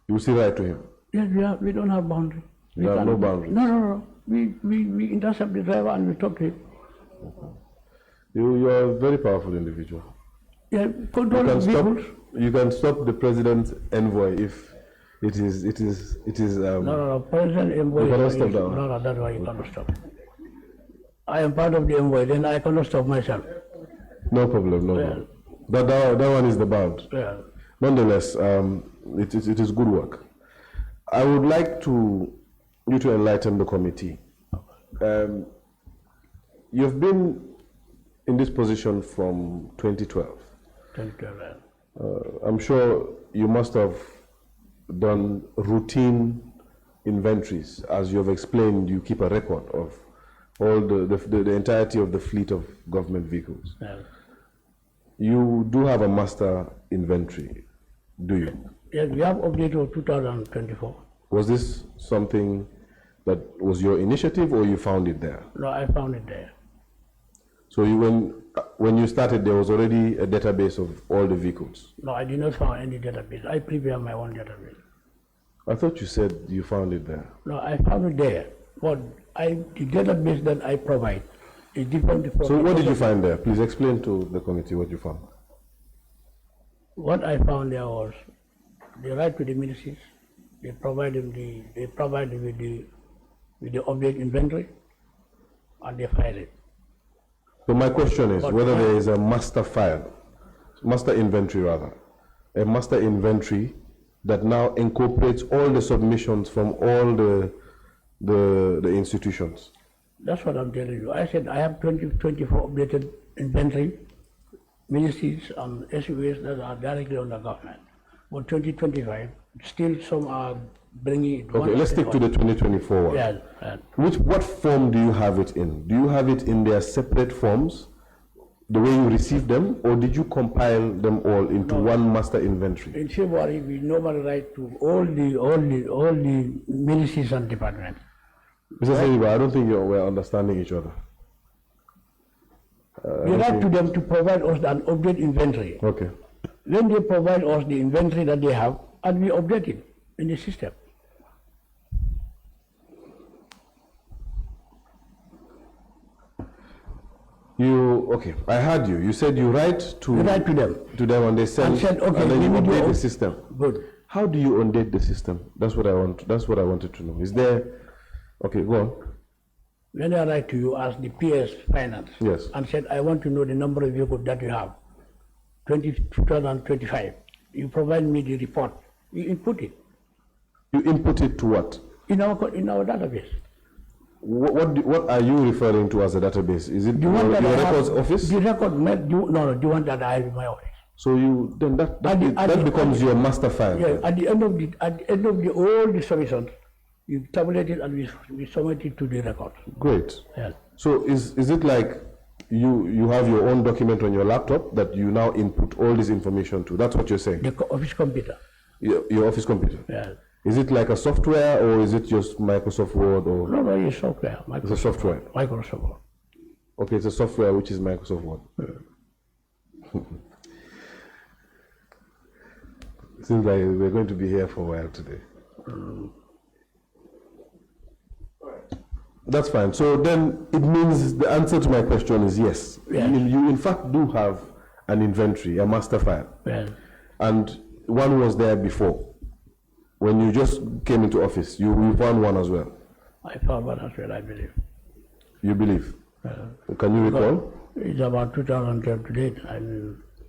You will still write to him. Yes, we don't have boundaries. There are no boundaries. No. We intercept the driver and we talk to him. Okay. You are a very powerful individual. Yeah, control vehicles. You can stop the president's envoy if it is. No. President envoy. You cannot stop that. No, that's why you cannot stop. I am part of the envoy, then I cannot stop myself. No problem. That one is the bound. Yeah. Nonetheless, it is good work. I would like you to enlighten the committee. You've been in this position from 2012. 2012. I'm sure you must have done routine inventories. As you have explained, you keep a record of all the entirety of the fleet of government vehicles. Yeah. You do have a master inventory, do you? Yes, we have updated of 2024. Was this something that was your initiative or you found it there? No, I found it there. So when you started, there was already a database of all the vehicles. No, I did not find any database. I prepare my own database. I thought you said you found it there. No, I found it there. But the database that I provide is different from. So what did you find there? Please explain to the committee what you found. What I found there was they write to the ministries, they provide them with the object inventory, and they file it. So my question is whether there is a master file, master inventory rather, a master inventory that now incorporates all the submissions from all the institutions. That's what I'm telling you. I said I have 24 updated inventory, ministries and SUAs that are directly under government. But 2025, still some are bringing it. Okay, let's stick to the 2024 one. Yeah. What form do you have it in? Do you have it in their separate forms, the way you receive them, or did you compile them all into one master inventory? In February, we normally write to all the ministries and departments. Mr. Sediba, I don't think we're understanding each other. We write to them to provide us an update inventory. Okay. Then they provide us the inventory that they have, and we update it in the system. Okay, I heard you. You said you write to them. To them and they send, And said, okay, and then you we need update your- the system. Good. How do you update the system? That's what I wanted to know. Is there, okay, go on. When I write to you as the PS Finance, Yes. and said, I want to know the number of vehicles that you have, 2025, you provide me the report, you input it You input it to what? in our database. What are you referring to as a database? Is it The one your that I have- records office? The record, the one that I have in my office. So then that At the- becomes your master file. Yeah, at the end of all the submissions, you tabulate it and we submit it to the record. Great. Yes. So is it like you have your own document on your laptop that you now input all this information to? That's what you're saying? The office computer. Your office computer? Yes. Is it like a software or is it just Microsoft Word or? No, it's software. It's a software. Microsoft Word. Okay, it's a software which is Microsoft Word. Seems like we're going to be here for a while today. That's fine. So then it means the answer to my question is yes. Yes. You in fact do have an inventory, a master file. Yes. And one was there before. When you just came into office, you found one as well. I found one as well, I believe. You believe? Can you recall? It's about 2010 to date.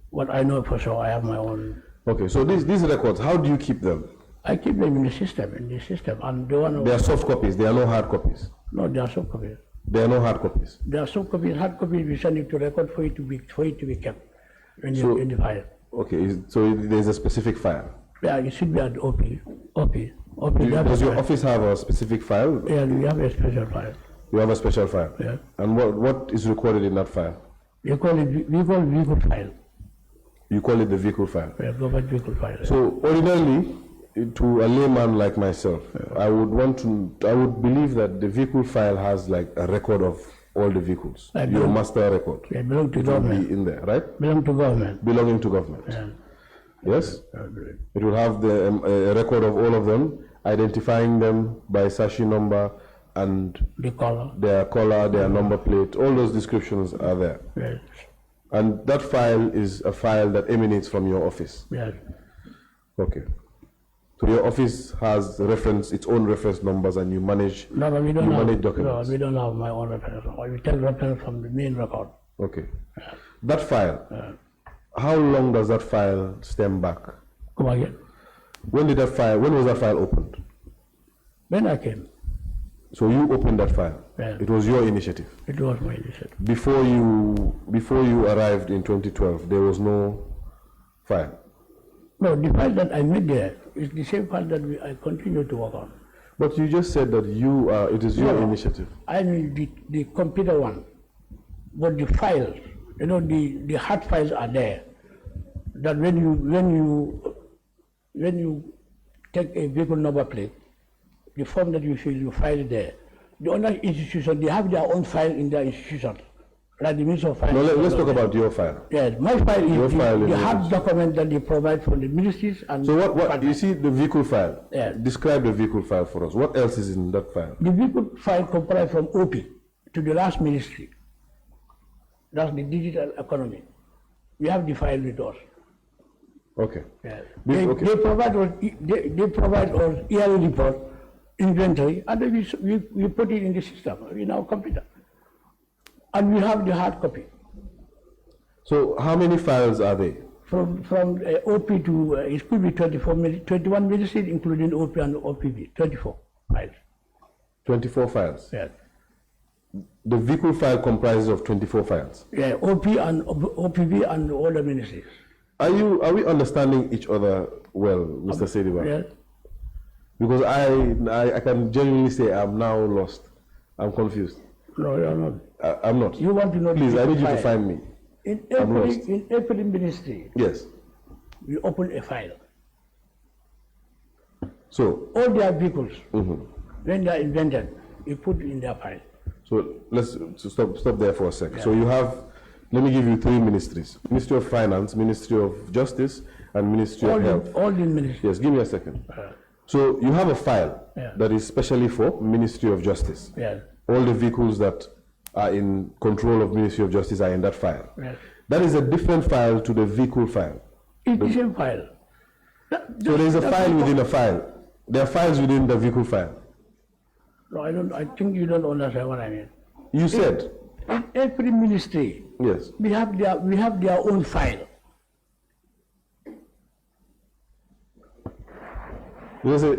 What I know for sure, I have my own. Okay, so these records, how do you keep them? I keep them in the system, and the one. They are soft copies, they are no hard copies. No, they are soft copies. They are no hard copies. They are soft copies. Hard copies we send it to record for it to be kept in the file. Okay, so there's a specific file. Yeah, it should be at OP. Does your office have a specific file? Yeah, we have a special file. You have a special file? Yeah. And what is recorded in that file? We call it vehicle file. You call it the vehicle file? Yeah, government vehicle file. So ordinarily, to a layman like myself, I would believe that the vehicle file has like a record of all the vehicles. Your master record. Yeah, belong to It will government. be in there, right? Belong to government. Belonging to government. Yeah. Yes? It will have a record of all of them, identifying them by sashi number and The color. their color, their number plate, all those descriptions are there. Yes. And that file is a file that emanates from your office. Yes. Okay. So your office has its own reference numbers and you manage, No, we don't manage have. documents. No, we don't have my own reference. We take reference from the main record. Okay. That file, how long does that file stem back? Come again. When was that file opened? When I came, So you opened that file. Yeah. It was your initiative. it was my initiative. Before you arrived in 2012, there was no file. No, the file that I made there is the same file that I continue to work on. But you just said that it is your No. initiative. I mean the computer one, but the files, the hard files are there. That when you take a vehicle number plate, the form that you fill, you file it there. The other institution, they have their own file in their institution. like the Minister of No, Finance. let's talk about your file. Yes, my file is Your file is the hard yours. document that they provide from the ministries and. So what you see the vehicle file? Yeah. Describe the vehicle file for us. What else is in that file? The vehicle file comprised from OP to the last ministry. That's the digital economy. We have the file with us. Okay. Yeah. Okay. They provide us yearly report, inventory, and then we put it in the system in our computer. And we have the hard copy. So how many files are they? From OP to, it could be 21 ministries, including OP and OPB, 24 files. 24 files. Yeah. The vehicle file comprises of 24 files. Yeah, OP and OPB and all the ministries. Are we understanding each other well, Mr. Sediba? Yeah. Because I can genuinely say I'm now lost. I'm confused. No, you're not. I'm not. You want to know? Please, the I need you to file. find me. I'm lost. In every ministry, Yes. we open a file. So, All their vehicles, when they are invented, we put in their file. so let's stop there for a second. So you have, let me give you 3 ministries: Ministry of Finance, Ministry of Justice, and Ministry of Health. All the ministries. Yes, give me a second. So you have a file Yeah. that is specially for Ministry of Justice. Yeah. All the vehicles that are in control of Ministry of Justice are in that file. Yeah. That is a different file to the vehicle file. It's the same file. So there is a file within a file. There are files within the vehicle file. No, I think you don't understand what I mean. You said, In every ministry, yes. we have their own file. You say,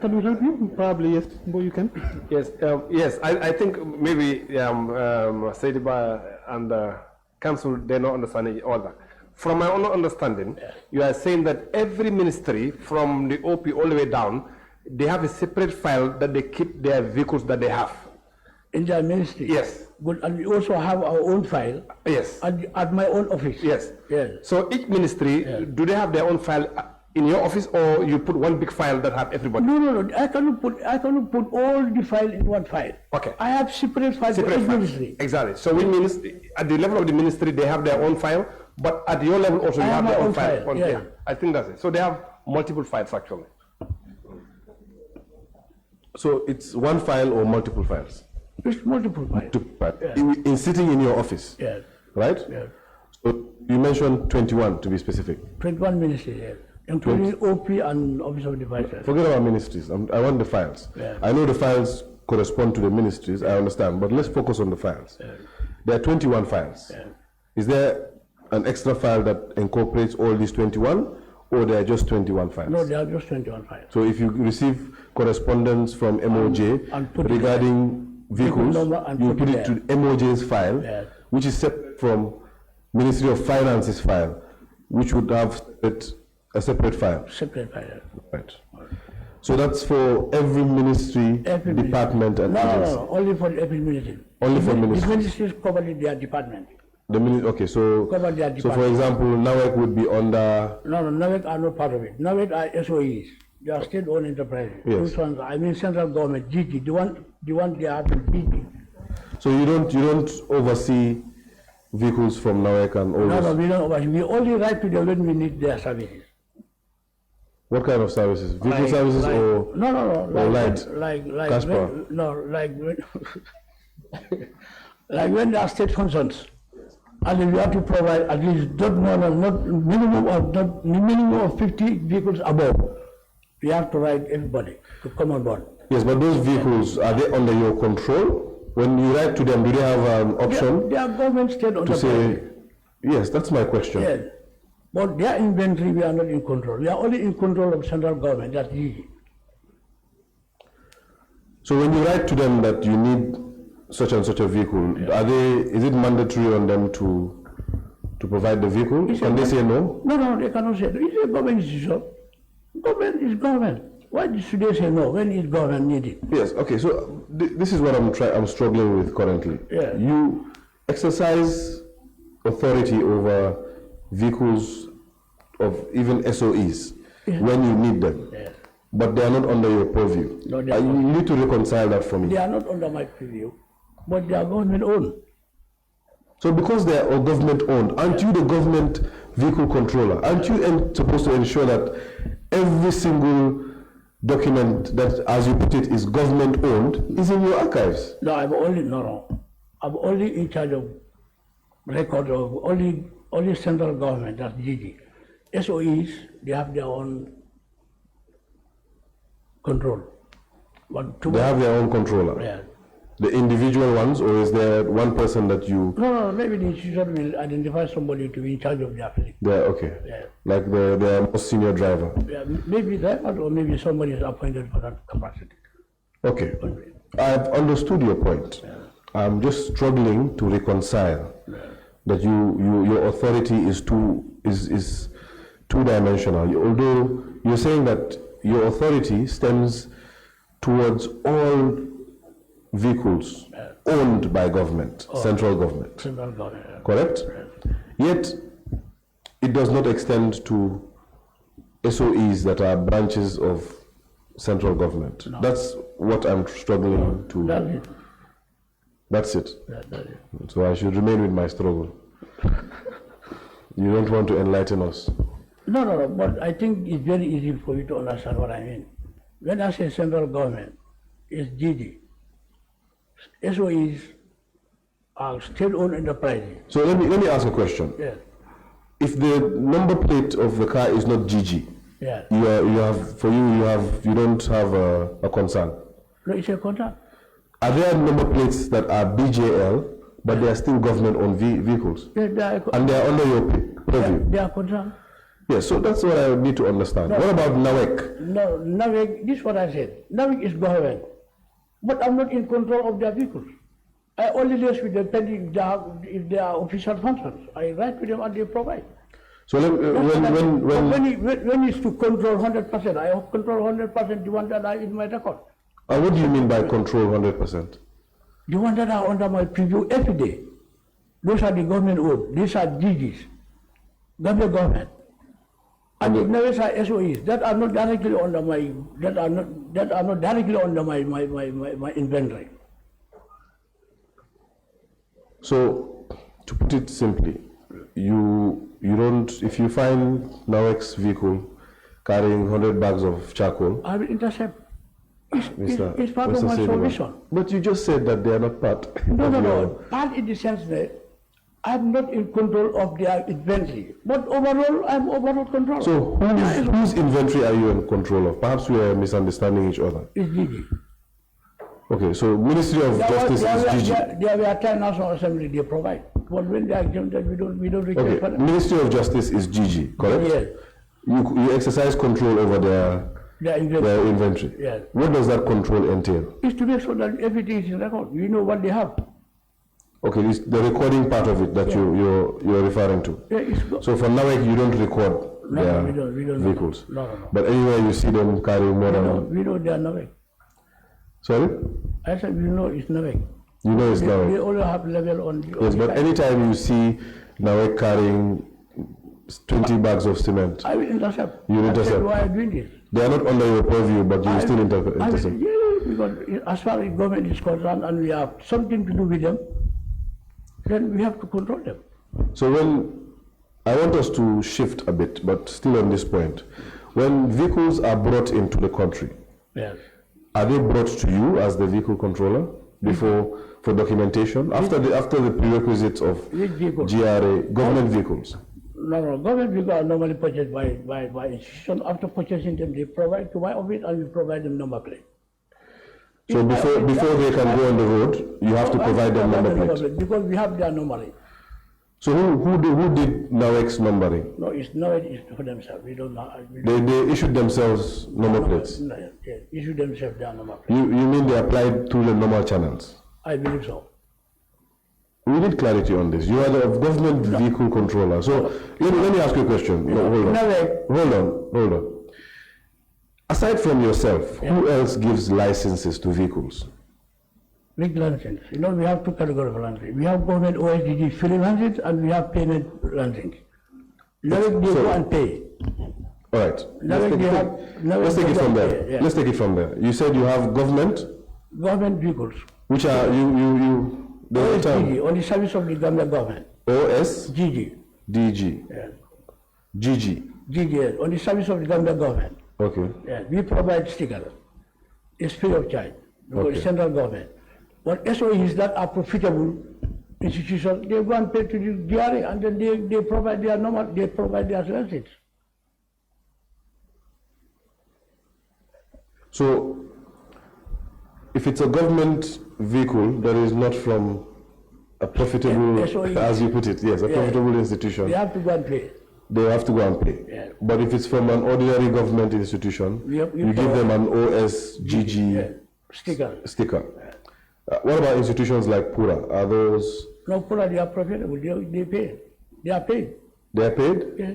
Can we help you? Probably yes, but you can. Yes, I think maybe Sediba and council, they're not understanding all that. From my own understanding, you are saying that every ministry, from the OP all the way down, they have a separate file that they keep their vehicles that they have. In their ministry. Yes. But and we also have our own file. Yes. At my own office. Yes. Yes. So each ministry, do they have their own file in your office, or you put one big file that have everybody? No. I cannot put all the file in one file. Okay. I have separate files for Separate each files. ministry. Exactly. So which means at the level of the ministry, they have their own file, but at your level also I you have have my their own own file. file, yeah. I think that's it. So they have multiple files actually. So it's one file or multiple files? It's multiple files. In sitting in your office, Yes. right? Yes. So you mentioned 21 to be specific. 21 ministries, yes. Including OP and Office of the Vice President. Forget about ministries. I want the files. Yeah. I know the files correspond to the ministries, I understand, but let's focus on the files. There are 21 files. Is there an extra file that incorporates all these 21, or there are just 21 files? No, there are just 21 files. So if you receive correspondence from MOJ and put it regarding vehicles, number and you put put it it to MOJ's file, Yes. which is separate from Ministry of Finance's file, which would have a separate file. Separate file. Right. So that's for every ministry, Every department, and agency. No, only for every ministry. Only for The ministry. ministries cover their department. Okay, so Cover their so for department. example, NAWEC would be under. No, NAVEC are not part of it. NAVEC are SOEs. They are state-owned enterprises. Yes. Those ones, I mean central government, GT, the one they have in GT. So you don't oversee vehicles from NAWEC and all No, those. we don't oversee. We only write to them when we need their services. What kind of services? Vehicle Like- services like- or? No. light? Like Cash power? Like when there are state functions, and we have to provide at least not minimum of 50 vehicles above. We have to write everybody to come on board. Yes, but those vehicles, are they under your control? When you write to them, do they have an option They are government state to enterprises. say, yes, that's my question. Yes. But their inventory, we are not in control. We are only in control of central government, that's easy. So when you write to them that you need such and such a vehicle, is it mandatory on them to provide the vehicle? Can they say no? No, they cannot say. It's a government decision. Government is government. Why should they say no when it's government needed? Yes, okay, so this is what I'm struggling with currently. Yeah. You exercise authority over vehicles of even SOEs when you need them. Yes. but they are not under your purview. No, they are You not. need to reconcile that for me. They are not under my purview, but they are government owned. So because they are government owned, aren't you the government vehicle controller? Aren't you supposed to ensure that every single document that, as you put it, is government owned is in your archives? No, I'm only in charge of record of only central government, that's GG. SOEs, they have their own control. But They have their own controller. yeah. The individual ones, or is there one person that you? No, maybe the institution will identify somebody to be in charge of their fleet. Okay. Yeah. Like the most senior driver. Yeah, maybe that, or maybe somebody is appointed for that capacity. Okay. I've understood your point. I'm just struggling to reconcile that your authority is two-dimensional. Although you're saying that your authority stems towards all vehicles owned by government, central government. Central government. Yeah. Correct? Yet, it does not extend to SOEs that are branches of central government. No. That's what I'm struggling to. That's it. That's it. That's it. So I should remain with my struggle. You don't want to enlighten us. No, but I think it's very easy for you to understand what I mean. When I say central government, it's GD. SOEs are state-owned enterprises. So let me ask a question. Yes, If the number plate of the car is not GG, yes. you don't have a concern. No, it's a contract. Are there number plates that are BJL, but they are still government-owned vehicles? Yes, And they are under your purview? they are contract. Yes, so that's what I need to understand. What about NAWEC? No, NAVIC, this is what I said. NAVIC is government, but I'm not in control of their vehicles. I only liaise with them pending if they are official functions. I write with them and they provide. So When it's to control 100%, I control 100% the ones that are in my record. what do you mean by control 100%? The ones that are under my preview every day, those are the government owned. These are GGs, government. And the others are SOEs that are not directly under my my inventory. So, to put it simply, you don't, if you find NAWEC's vehicle carrying 100 bags of charcoal, I will intercept. It's part Mr. of my Sediba, solution. But you just said that they are not part. No. Part in the sense that I'm not in control of their inventory, but overall, I'm overall control. So whose inventory are you in control of? Perhaps we are misunderstanding each other. It's GG. Okay, so Ministry of Justice is GG. There were 10 National Assembly they provide, but when they are exempted, we don't request for Okay, them. Ministry of Justice is GG, correct? Yes. You exercise control over Their inventory. their inventory. Yes. What does that control entail? It's to make sure that everything is in record. We know what they have. Okay, this, the recording part of it that you're referring to. Yeah, it's So for NAWEC, you don't record No, their we don't vehicles. No. But anywhere you see them carrying more than. We know they are NAVIC. Sorry? I said we know it's NAVIC. You know it's They NAWEC. only have level on the. Yes, but anytime you see NAWEC carrying 20 bags of cement, I will intercept. You I said, intercept. why are you doing this? they are not under your purview, but you still I intercept. will, because as far as government is concerned and we have something to do with them, then we have to control them. So when, I want us to shift a bit, but still on this point. When vehicles are brought into the country, Yes. are they brought to you as the vehicle controller before for documentation after the prerequisites of Which vehicle? GRA government vehicles? No, government vehicles are normally purchased by institution. After purchasing them, they provide to my office and we provide them number plate. So before they can go on the road, you have to provide them number plates. Because we have their numbering. So who did NAWEC's numbering? No, it's for themselves. We don't know. They issued themselves number plates. No, yes, issue themselves their number plate. You mean they applied through the normal channels? I believe so. We need clarity on this. You are the government vehicle controller. So let me ask you a question. No, hold on. Aside from yourself, who else gives licenses to vehicles? Big license. You know, we have two categories of license. We have government OSDG free license and we have payment license. Let they go and pay. All right. Let's take it from there. Yeah. Let's take it from there. You said you have government, vehicles. which are the term OSGG, on the service of the government. OSGG, GG. Yes. GG. GG, yes, on the service of the government. Okay. Yes, we provide stickers. It's free of charge. Because Okay. central government. But SOEs that are profitable institutions, they go and pay to the DRA and then they provide their services. So, if it's a government vehicle that is not from a profitable, SOE. as you put it, yes, a profitable institution, They have to go and pay. they have to go and pay. Yeah. But if it's from an ordinary government institution, We you give them an OSGG Yeah. Sticker. sticker. What about institutions like Pura? Are those, No, they are profitable. They pay. They are paid. they are paid? Yeah.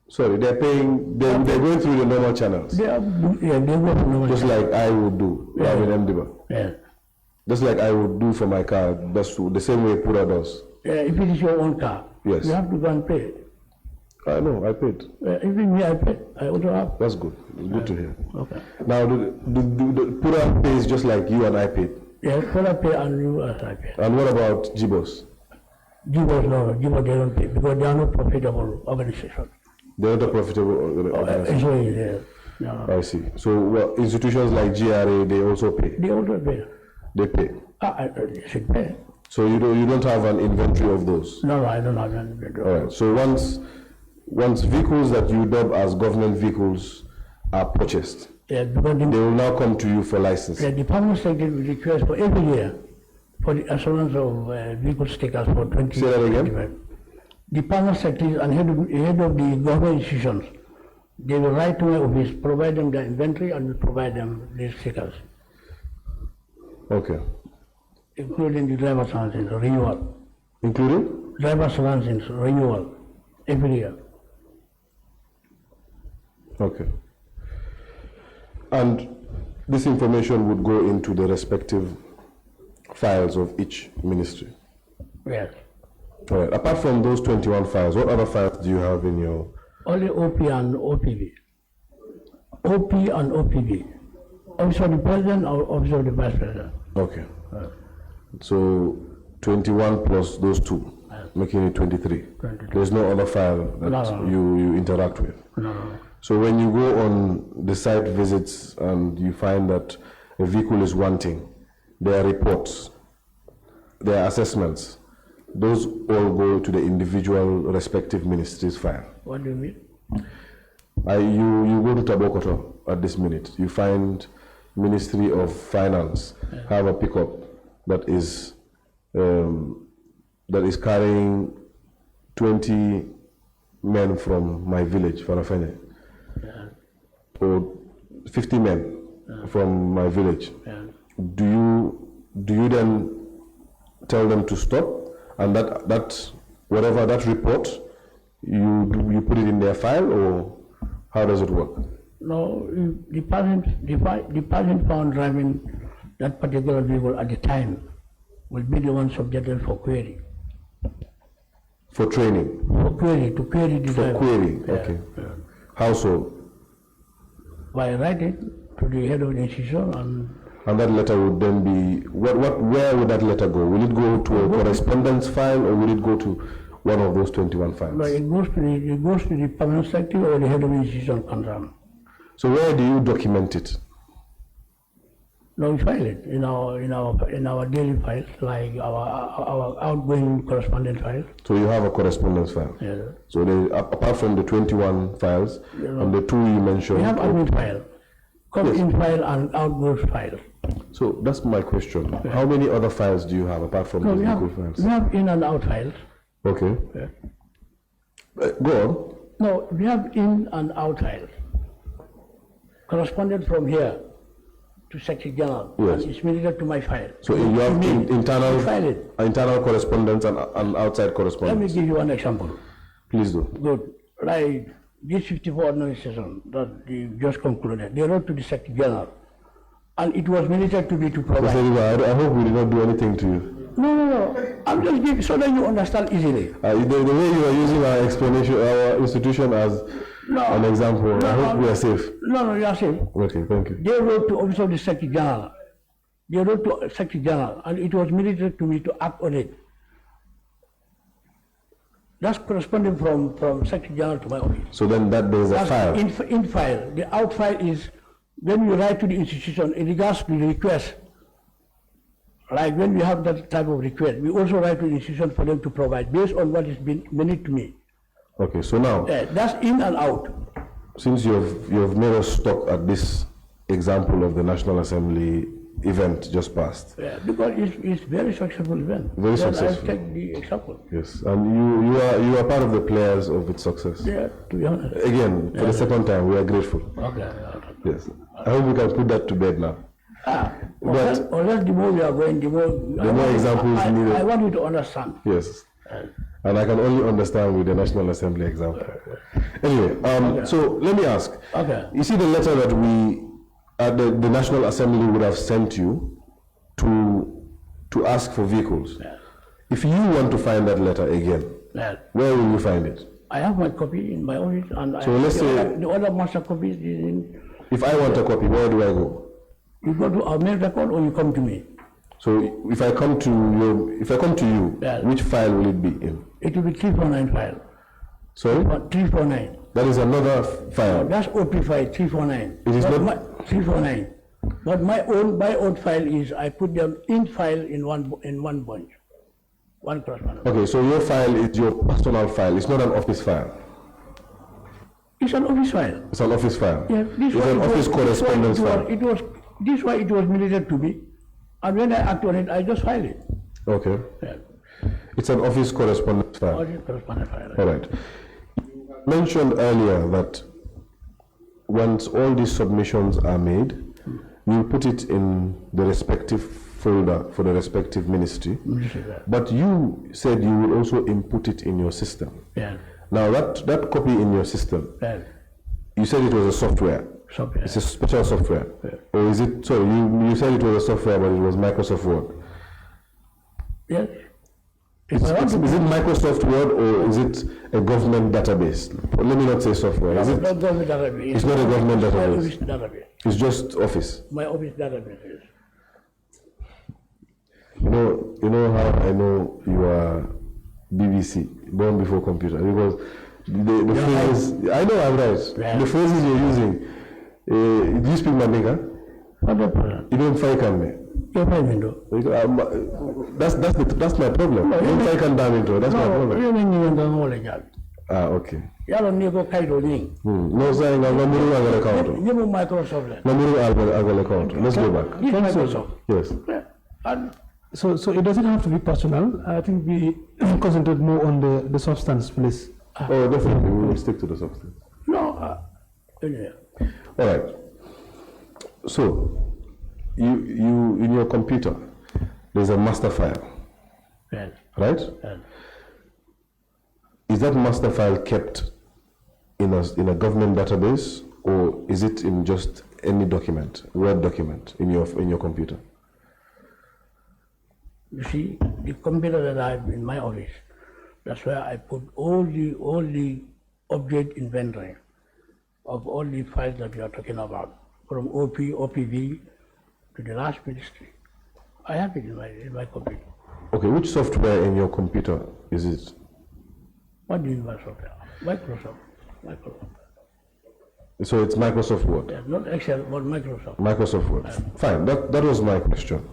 Sorry, they're paying, they're going through the normal channels, They go for no just like I would do, I mean, MDiba. Yeah. Just like I would do for my car, that's the same way Pura does. If it is your own car, Yes. you have to go and pay. I know, I paid. Even me, I pay. I also have. That's good. It's good to hear. Okay. Now, the Pura pays just like you and I paid. Yeah, Pura pay and you as I pay. And what about Jibos? Givers, no, Givers, they don't pay because they are not profitable organization. They're not a profitable organization. So, yeah. No. I see. So institutions like GRA, they also pay. They also pay. They pay. They should pay. So you don't have an inventory of those. No, I don't have any. All right. So once vehicles that you dub as government vehicles are purchased, Yeah, because they will now come to you for license. the Department of State will request for every year for the assurance of vehicle stickers for 20. Say that again? Department secretaries and head of the government institutions, they will write to my office, provide them the inventory and will provide them these stickers, Okay. including the driver's license renewal. Including? Driver's license renewal every year. Okay. And this information would go into the respective files of each ministry. Yes. All right. Apart from those 21 files, what other files do you have in your... Only OP and OPB. OP and OPB. Office of the President or Office of the Vice President. Okay. So 21 plus those two, making it 23. 23. There's no other file that No. you interact with. No. So when you go on the site visits and you find that a vehicle is wanting, there are reports, there are assessments, those all go to the individual respective ministry's file. What do you mean? You go to Tabokoto at this minute, you find Ministry of Finance have a pickup that is carrying 20 men from my village, Farafene, or 50 men from my village. Yeah. Do you then tell them to stop, and that whatever that report you put it in their file, or how does it work? No, the person found driving that particular vehicle at the time will be the one subjected for query. For training? For query, to query the For driver. query, Yeah, okay. yeah. How so? By writing to the head of the institution And that letter would then be, where would that letter go? Will it go to a correspondence file, or will it go to one of those 21 files? no, it goes to the permanent secretary or the head of the institution concerned. So where do you document it? No, we file it in our daily files, like our outgoing correspondence files. So you have a correspondence file? Yeah. So apart from the 21 files, and the two you mentioned... We have admin file, in file and outgoing file. So that's my question. Yeah. How many other files do you have apart from these vehicle files? We have in and out files. Okay. Yeah. Go on. No, we have in and out files. Correspondent from here to Secretary General, Yes. and it's related to my file. So you have internal correspondence and outside Let me correspondence. give you one example. Please do. Good. Like this 54 administration that you just concluded, they wrote to the Secretary General, and it was related to be to provide. I hope we did not do anything to you. No. I'm just giving so that you understand easily. The way you are using our explanation, our institution as an example. I hope we are safe. No, you are safe. Okay, thank you. They wrote to Office of the Secretary General. They wrote to Secretary General, and it was military to me to act on it. That's corresponding from Secretary General to my office. So then there is a That's file. In file. The out file is when you write to the institution in regards to the request. Like when we have that type of request, we also write to the institution for them to provide based on what is been made to me. Okay, so now, That's in and out. since you've made us stop at this example of the National Assembly event just passed. Yeah, because it's very successful event. Very Then successful. I take the example. Yes, and you are part of the players of its success. Yeah, to be honest. Again, for the second time, we are grateful. Okay. Yes, I hope we can put that to bed now. Unless the more we are going, the more examples needed. I want you to understand. Yes, and I can only understand with the National Assembly example. Anyway, so let me ask. Okay. You see the letter that the National Assembly would have sent you to ask for vehicles. Yeah. If you want to find that letter again, Yeah. where will you find it? I have my copy in my office, and So let's say- the other master copies is in. If I want a copy, where do I go? You go to our mail record, or you come to me. So if I come to you, Yeah. which file will it be in? It will be 349 file. Sorry, 349. that is another file. That's OP file 349. It is But not- 349. But my own file is I put them in file in one bunch, one correspondence. Okay, so your file is your personal file. It's not an office file. It's an office file. It's an office file. Yeah, It's an office correspondence file. This is why it was military to me, and when I act on it, I just file it. Okay. Yeah. It's an office correspondence file. Office correspondence file. All right. You mentioned earlier that once all these submissions are made, you put it in the respective folder for the respective ministry. But you said you will also input it in your system. Yeah. Now that copy in your system, Yeah. you said it was a software. Software. It's a special software. Or is it, sorry, you said it was a software, but it was Microsoft Word. Yes. Is it Microsoft Word or is it a government database? Let me not say software. Is it? Not government database. It's not a government My database. office database. It's just Office. My office database is. You know how I know you are BBC, born before computer, because the phrases, I know I'm right. Yeah. The phrases you're using, do you speak Mandinka? What the problem? You don't fight me. You're my window. That's my problem. You don't fight into. That's my No, problem. you mean you don't know the job. Okay. Yalo nigo kaito ning. No saying I'm Namuru Agale Counter. You know Microsoft. Namuru Agale Counter. Let's go back. It's Microsoft. Yes. Yeah. And So it doesn't have to be personal. I think we concentrate more on the substance, please. Oh, definitely. We will stick to the substance. no, anyway. All right. So, you in your computer, there's a master file, Yes. right? Yes. Is that master file kept in a government database, or is it in just any document, Word document in your computer? You see, the computer that I have in my office, that's where I put all the object inventory of all the files that we are talking about, from OP, OPV to the last ministry. I have it in my computer. Okay, which software in your computer is it? What do you mean by software? Microsoft. So it's Microsoft Word. Yeah, not Excel, but Microsoft. Microsoft Word. Fine, that was my question.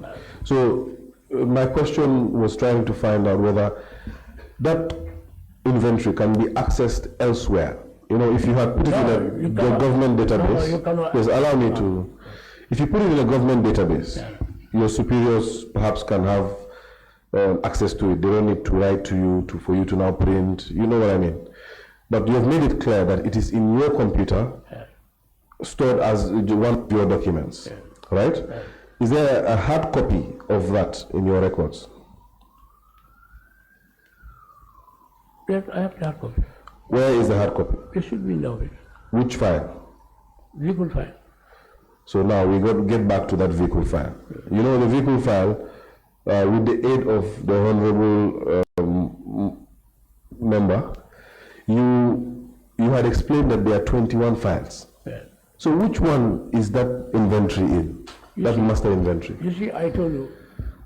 So my question was trying to find out whether that inventory can be accessed elsewhere. You know, if you had put it No, in you a cannot. government database, you cannot. yes, allow me to. If you put it in a government database, your superiors perhaps can have access to it. They don't need to write to you for you to now print. You know what I mean? But you have made it clear that it is in your computer, stored as one of your documents, right? Is there a hard copy of that in your records? Yes, I have the hard copy. Where is the hard copy? It should be in the office. Which file? Legal file. So now we got to get back to that vehicle file. You know, the vehicle file, with the aid of the honorable member, you you had explained that there are 21 files. Yes. So which one is that inventory in? That master inventory? You see, I told you,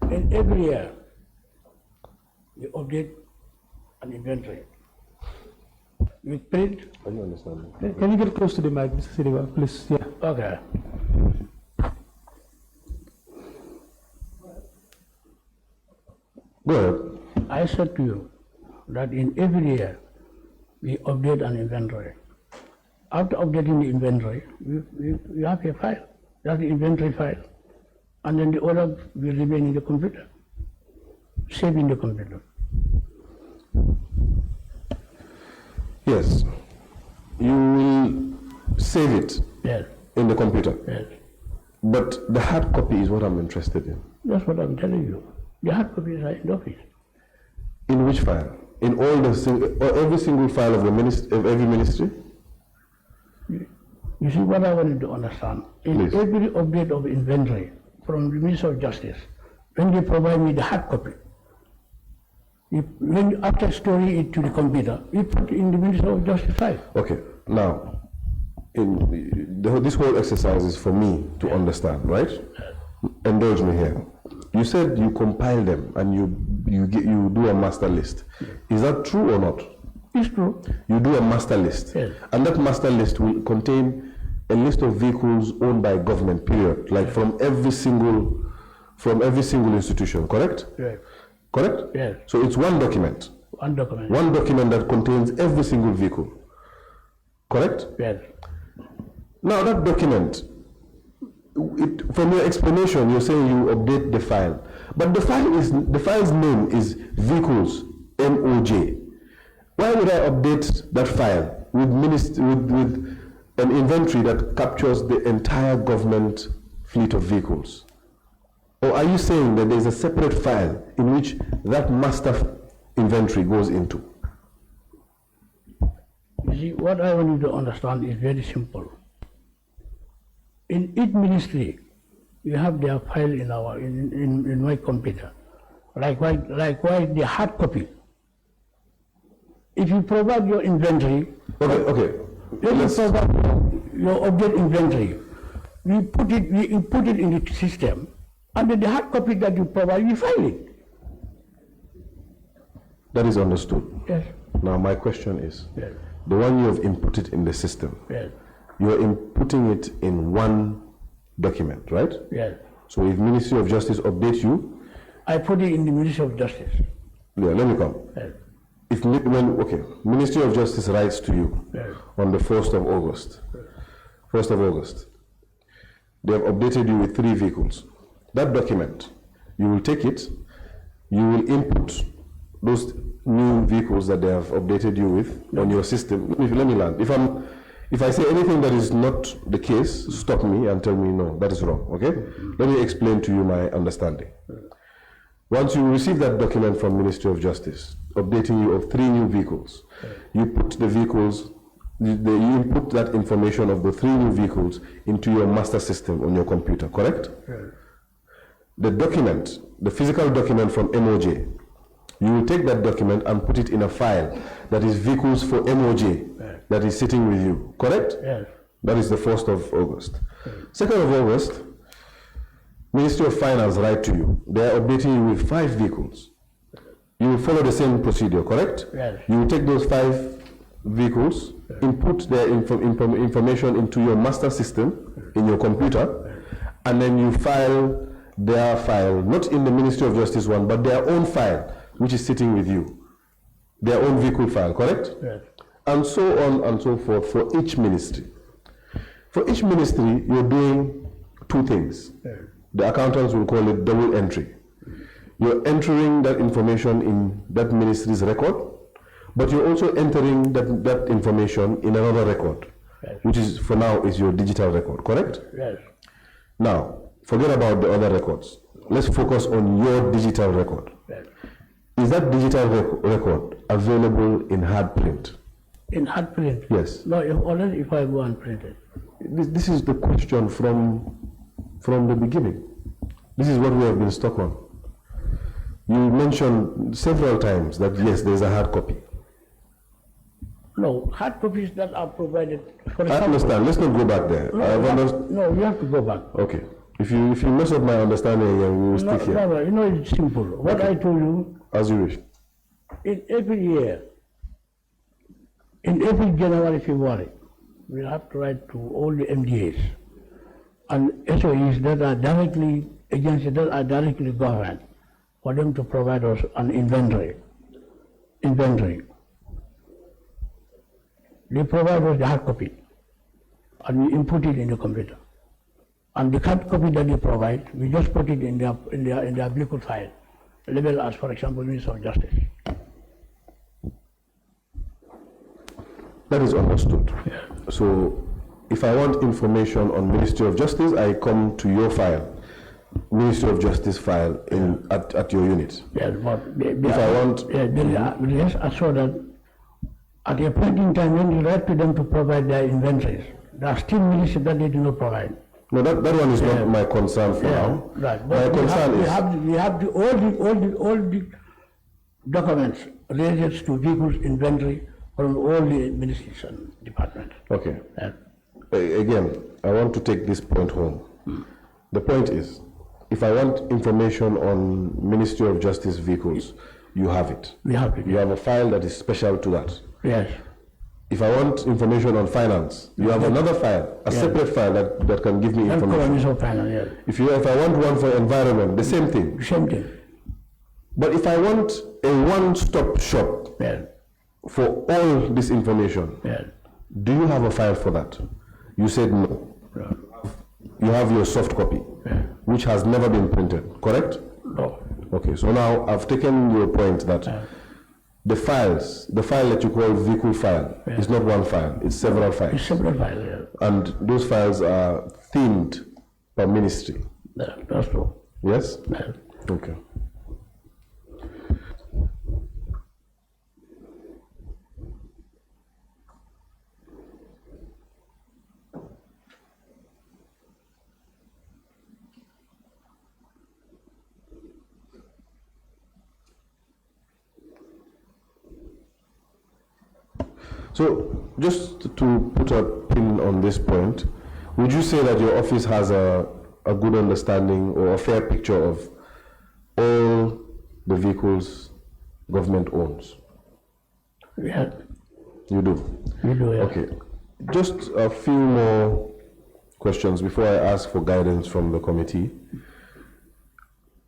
in every year, we update an inventory. We print. Can you understand me? Can you get close to the mic, Mr. Sidiba, please? Yeah. Okay. Go ahead. I said to you that in every year, we update an inventory. After updating the inventory, we have a file. That's the inventory file. And then the order will remain in the computer, saved in the computer. Yes. You will save it Yes, in the computer. yes. But the hard copy is what I'm interested in. That's what I'm telling you. The hard copies are in the office. In which file? In all the or every single file of the of every ministry? You see what I wanted to understand. In Please. every update of inventory from the Minister of Justice, when they provide me the hard copy, when after storing it to the computer, we put it in the Minister of Justice file. Okay. Now, this whole exercise is for me to understand, right? Indulge me here. You said you compile them and you do a master list. Is that true or not? It's true. You do a master list, Yes. and that master list will contain a list of vehicles owned by government. Period. Like from every single institution. Correct? Yes. Correct? Yes. So it's one document. One document. One document that contains every single vehicle. Correct? Yes. Now that document, from your explanation, you're saying you update the file, but the file's name is vehicles MOJ. Why would I update that file with an inventory that captures the entire government fleet of vehicles? Or are you saying that there's a separate file in which that master inventory goes into? You see, what I want you to understand is very simple. In each ministry, you have their file in my computer. Likewise, the hard copy. If you provide your inventory, Okay. let me provide your object inventory. We input it in the system, and then the hard copy that you provide, we file it. That is understood. Yes. Now my question is, Yes. the one you have inputted in the system, Yes. you're inputting it in one document, right? Yes. So if Ministry of Justice updates you, I put it in the Ministry of Justice. yeah, let me come. Yes. Ministry of Justice writes to you Yes. on the 1st of August, they have updated you with 3 vehicles. That document, you will take it, you will input those new vehicles that they have updated you with on your system. Let me land. If I say anything that is not the case, stop me and tell me no, that is wrong, okay? Let me explain to you my understanding. Once you receive that document from Ministry of Justice, updating you of 3 new vehicles, you put the vehicles, you input that information of the 3 new vehicles into your master system on your computer, correct? Yes. The document, the physical document from MOJ, you will take that document and put it in a file that is vehicles for MOJ that is sitting with you, correct? Yes. That is the 1st of August. 2nd of August, Ministry of Finance write to you. They are updating you with 5 vehicles. You will follow the same procedure, correct? Yes. You will take those 5 vehicles, input their information into your master system in your computer, and then you file their file, not in the Ministry of Justice one, but their own file, which is sitting with you. Their own vehicle file, correct? Yes. And so on and so forth for each ministry. For each ministry, you're doing 2 things. Yes. The accountants will call it double entry. You're entering that information in that ministry's record, but you're also entering that information in another record, Yes. which is, for now, is your digital record, correct? Yes. Now, forget about the other records. Let's focus on your digital record. Yes. Is that digital record available in hard print? In hard print? Yes. No, if I go and print it. This is the question from the beginning. This is what we have been stuck on. You mentioned several times that yes, there's a hard copy. No, hard copies that are provided. For I example, understand. Let's not go back there. No, we have to go back. Okay. If you mess up my understanding again, we will No, stick here. no, you know, it's simple. What I told you, As you wish. in every year, in every January, February, we have to write to all the MDAs and SOEs that are directly, agencies that are directly governed, for them to provide us an inventory. They provide us the hard copy, and we input it in the computer. And the hard copy that they provide, we just put it in their liquid file, labeled as, for example, Minister of Justice. That is understood. Yeah. So, if I want information on Ministry of Justice, I come to your file, Ministry of Justice file at your unit. Yes, but if I want, yes, I saw that at a point in time when you write to them to provide their inventories, there are still ministries that they do not provide. No, that one is not my concern for now. Right. My concern is we have all the documents related to vehicles inventory from all the ministries and departments. Okay. Again, I want to take this point home. The point is, if I want information on Ministry of Justice vehicles, you have it. We have it. You have a file that is special to that. Yes. If I want information on finance, you have another file, a separate file that can give me information. Finance, yes. If I want one for environment, the same thing. Same thing. But if I want a one-stop shop for all this information, do you have a file for that? You said no. You have your soft copy, which has never been printed, correct? No. Okay, so now I've taken your point that the file that you call vehicle file is not one file, it's several files. It's several files, And those files are themed per ministry. That's true. Yes? Okay. So, just to put a pin on this point, would you say that your office has a good understanding or a fair picture of all the vehicles government owns? Yeah. You do? We do, yeah. Okay. Just a few more questions before I ask for guidance from the committee.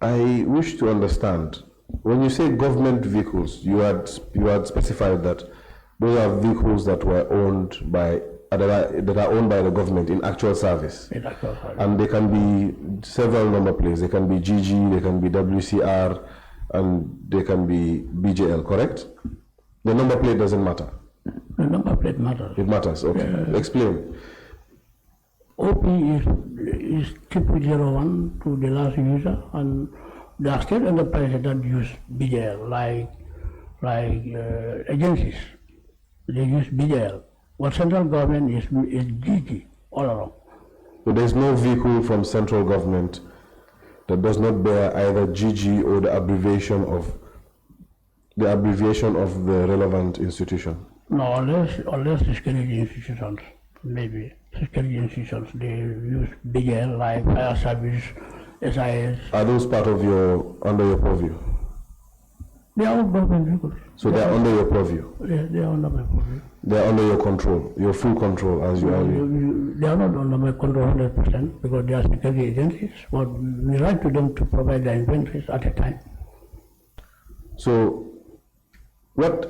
I wish to understand, when you say government vehicles, you had specified that those are vehicles that were owned by that are owned by the government in actual service. And they can be several number plates. They can be GG, they can be WCR, and they can be BJL, correct? The number plate doesn't matter. The number plate matters. It matters, okay. Explain. OP is 0001 to the last user, and there are state enterprises that use BJL, like agencies. They use BJL. What central government is GG all along. So there's no vehicle from central government that does not bear either GG or the abbreviation of the relevant institution. No, unless the security institutions, maybe security institutions, they use BJL like fire service, SIS. Are those part of under your purview? They are all government vehicles. So they are under your purview? Yeah, they are under my purview. They are under your control, your full control as you argue? They are not under my control 100% because they are security agencies, but we write to them to provide their inventories at a time. So that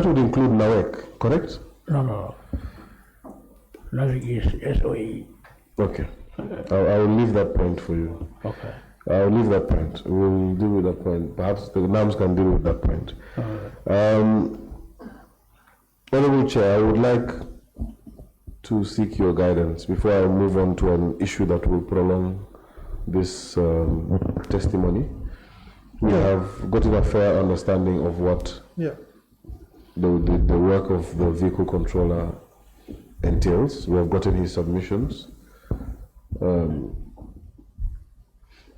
would include NAWEC, correct? No. NAWEC is SOE. Okay. I will leave that point for you. Okay. I'll leave that point. We'll deal with that point. Perhaps the NAMs can deal with that point. Honorable Chair, I would like to seek your guidance before I move on to an issue that will prolong this testimony. We have gotten a fair understanding of what the work of the vehicle controller entails. We have gotten his submissions.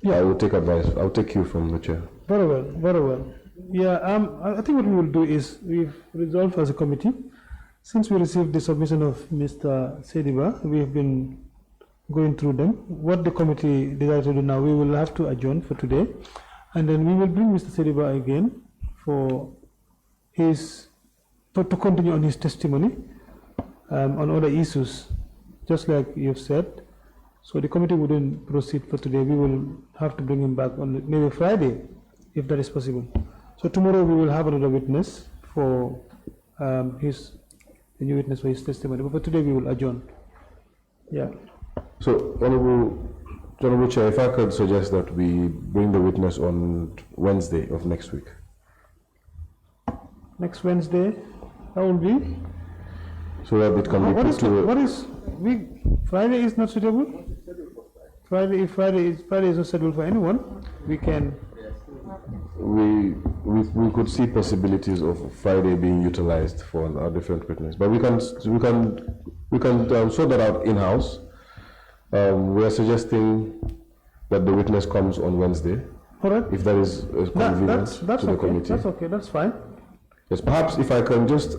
I will take advice. I'll take you from the chair. Very well, very well. Yeah, I think what we will do is we've resolved as a committee. Since we received the submission of Mr. Sediba, we have been going through them. What the committee decided to do now, we will have to adjourn for today, and then we will bring Mr. Sediba again for to continue on his testimony on other issues, just like you've said. So the committee wouldn't proceed for today. We will have to bring him back on maybe Friday, if that is possible. So tomorrow we will have another witness for the new witness for his testimony. But for today we will adjourn. Yeah. So, Honorable Chair, if I could suggest that we bring the witness on Wednesday of next week. Next Wednesday, that will be. So that it can be put to Friday is not suitable. If Friday is not suitable for anyone, we can. We could see possibilities of Friday being utilized for a different witness, but we can sort that out in house. We are suggesting that the witness comes on Wednesday. All right. If that is convenient that's to the okay. committee. That's okay. That's fine. Yes, perhaps if I can just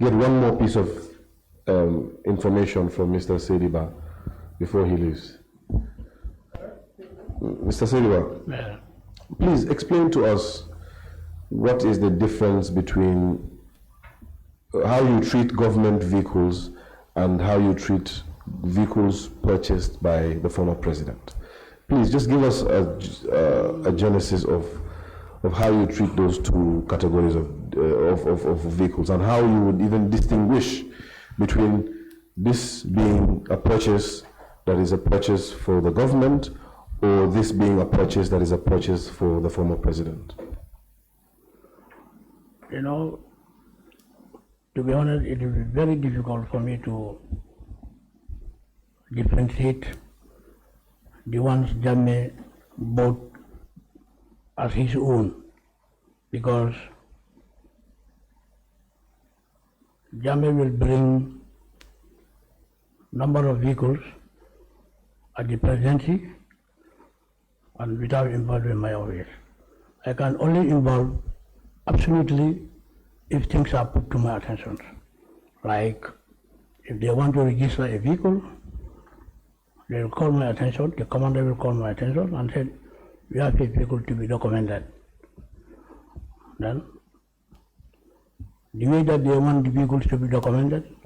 get one more piece of information from Mr. Sediba before he leaves. Mr. Sediba, Yeah. please explain to us what is the difference between how you treat government vehicles and how you treat vehicles purchased by the former president. Please just give us a genesis of how you treat those two categories of vehicles, and how you would even distinguish between this being a purchase that is a purchase for the government, or this being a purchase that is a purchase for the former president. You know, to be honest, it will be very difficult for me to differentiate the ones Jammeh bought as his own, because Jammeh will bring number of vehicles at the presidency and without involving my office. I can only involve absolutely if things are put to my attention. Like if they want to register a vehicle, they will call my attention, the commander will call my attention and say, we have a vehicle to be documented. Then, the way that they want the vehicles to be documented,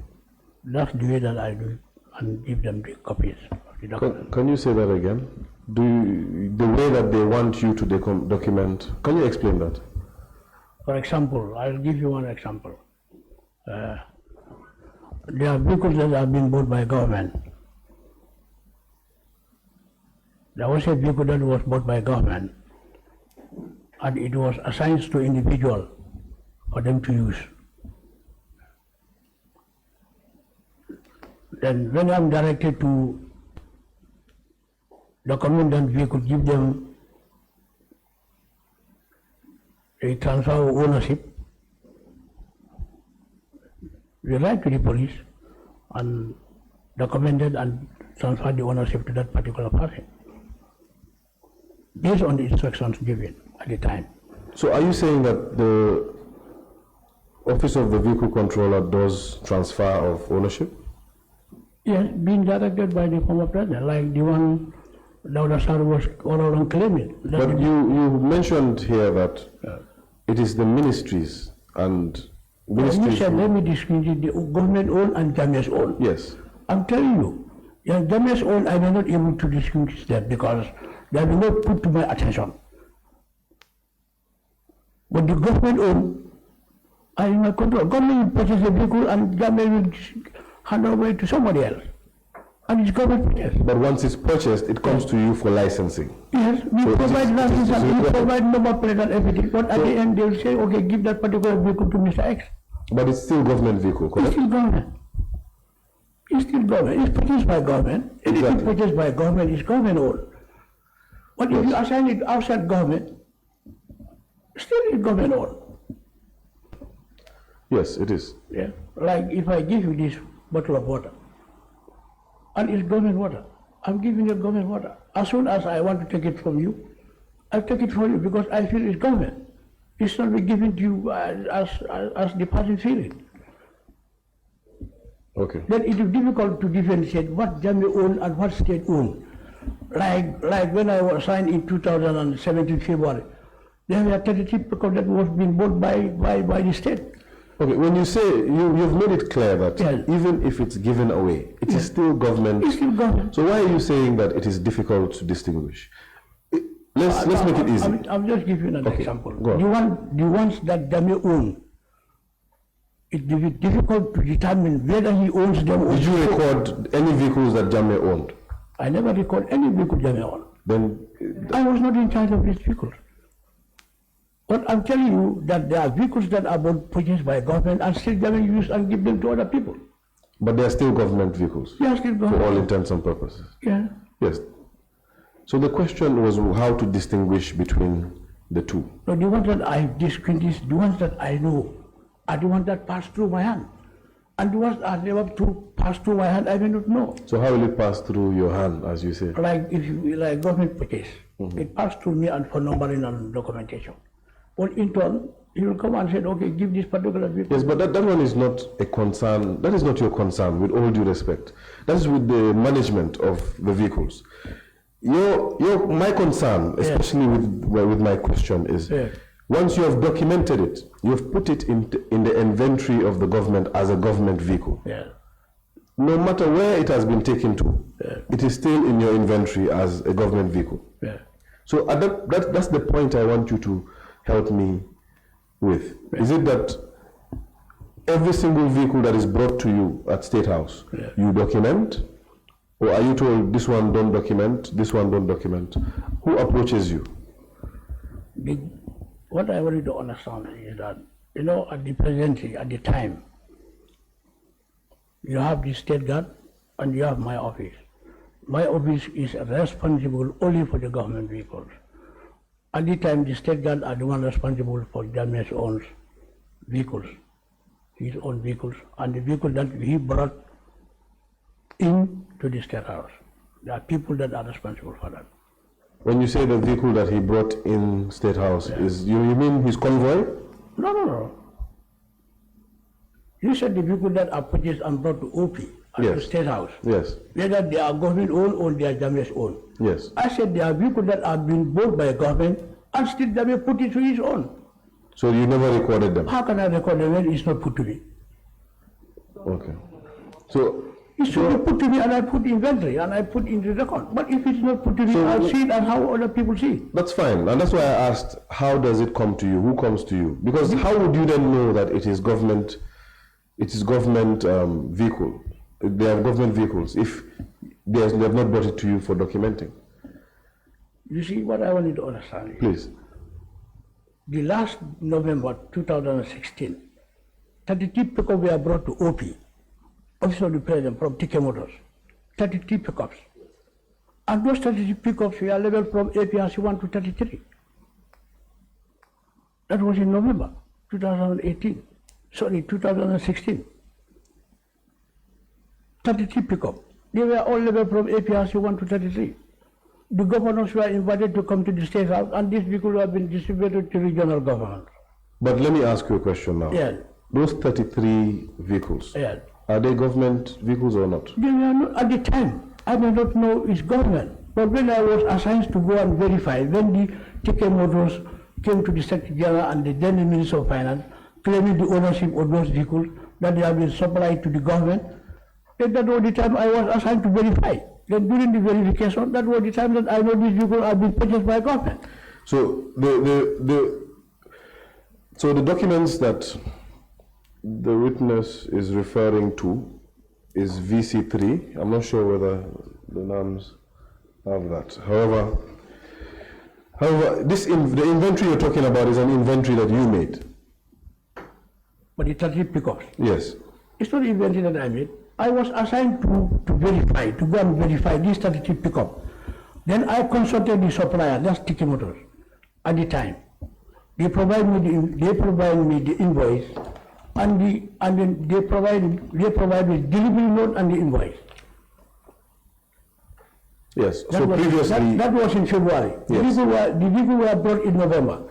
that's the way that I do it and give them the copies of the document. Can you say that again? The way that they want you to document, can you explain that? For example, I'll give you one example. There are vehicles that have been bought by government. There was a vehicle that was bought by government, and it was assigned to individual for them to use. Then when I'm directed to document that vehicle, give them a transfer of ownership, we write to the police and documented and transfer the ownership to that particular person, based on the instructions given at the time. So are you saying that the Office of the Vehicle Controller does transfer of ownership? Yes, being directed by the former president, like the one Dawda Sar was all along claiming. But you mentioned here that it is the ministries and ministries. You said, let me distinguish the government owned and Jammeh's own. Yes. I'm telling you, Jammeh's own, I am not able to distinguish that because they have not put to my attention. But the government owned, I am in my control. Government will purchase a vehicle and Jammeh will hand over it to somebody else. And it's government purchase. But once it's purchased, it comes to you for licensing. Yes, we So provide license and we required. provide number plate and everything. But at the end, they will say, okay, give that particular vehicle to Mr. X. But it's still government vehicle, It's correct? still government. It's still government. It's purchased by government. Anything Exactly. purchased by government is government owned. But if you assign it outside government, still it's government owned. Yes, it is. Yeah. Like if I give you this bottle of water, and it's government water, I'm giving you government water. As soon as I want to take it from you, I take it from you because I feel it's government. It should be given to you as the party feel it. Okay. Then it is difficult to differentiate what Jammeh owned and what state owned. Like when I was signed in 2017 February, there were 33 people that was being bought by the state. Okay, when you say, you've made it clear that Yes. even if it's given away, it is still government. It's still government. So why are you saying that it is difficult to distinguish? Let's make it easy. I'm just giving you an Okay, example. go on. The ones that Jammeh owned, it will be difficult to determine whether he owns them or Did you not. record any vehicles that Jammeh owned? I never record any vehicle Jammeh owned. Then, I was not in charge of these vehicles. But I'm telling you that there are vehicles that are both purchased by government and still Jammeh use and give them to other people. but they are still government vehicles They are still for all government. intents and purposes. Yeah. Yes. So the question was how to distinguish between the two. So the ones that I distinguish, the ones that I know, are the ones that pass through my hand. And the ones that are never to pass through my hand, I may not know. So how will it pass through your hand, as you say? Like if you like government purchase, it passed through me and for numbering and documentation. But in turn, he will come and say, okay, give this particular vehicle. Yes, but that one is not a concern. That is not your concern, with all due respect. That is with the management of the vehicles. My concern, especially with my question, is once you have documented it, you've put it in the inventory of the government as a government vehicle. Yeah. No matter where it has been taken to, it is still in your inventory as a government vehicle. Yeah. So that's the point I want you to help me with. Is it that every single vehicle that is brought to you at State House, you document? Or are you told this one don't document, this one don't document? Who approaches you? What I wanted to understand is that, at the presidency, at the time, you have the state guard and you have my office. My office is responsible only for the government vehicles. At the time, the state guard are the one responsible for Jammeh's own vehicles, his own vehicles, and the vehicle that he brought in to the state house. There are people that are responsible for that. When you say the vehicle that he brought in State House, you mean his convoy? No. You said the vehicle that are purchased and brought to OP at the Yes. state house. Yes, Whether they are government owned or they are Jammeh's own. yes. I said there are vehicles that are being bought by government and still Jammeh put it to his own. So you never recorded them? How can I record them when it's not put to me? Okay. So, It should be put to me and I put inventory and I put in the record. But if it's not put to me, So- I'll see it and how other people see it. that's fine. And that's why I asked, how does it come to you? Who comes to you? Because how would you then know that it is government vehicle? They are government vehicles if they have not brought it to you for documenting? You see what I wanted to understand is, Please. the last November 2016, 33 pickups were brought to OP, Office of the President, from TK Motors. 33 pickups. And those 33 pickups were leveled from APRC 1 to 33. That was in November 2016. 33 pickups. They were all leveled from APRC 1 to 33. The governors were invited to come to the State House and these vehicles have been distributed to regional governments. But let me ask you a question now. Yeah. Those 33 vehicles, Yeah. are they government vehicles or not? They were not, at the time, I did not know it's government. But when I was assigned to go and verify, when the TK Motors came to the Secretary General and the then Minister of Finance, claiming the ownership of those vehicles, that they have been supplied to the government, then that was the time I was assigned to verify. Then during the verification, that was the time that I know these vehicles have been purchased by government. So the documents that the witness is referring to is VC3. I'm not sure whether the NAMs have that. However, the inventory you're talking about is an inventory that you made. But the 30 pickups, Yes. it's not inventory that I made. I was assigned to verify, to go and verify these 33 pickup. Then I consulted the supplier, that's TK Motors, at the time. They provide me the invoice, and then they provide me delivery note and the invoice. Yes. That So was, previously, that was in February. Yes. The vehicle were brought in November.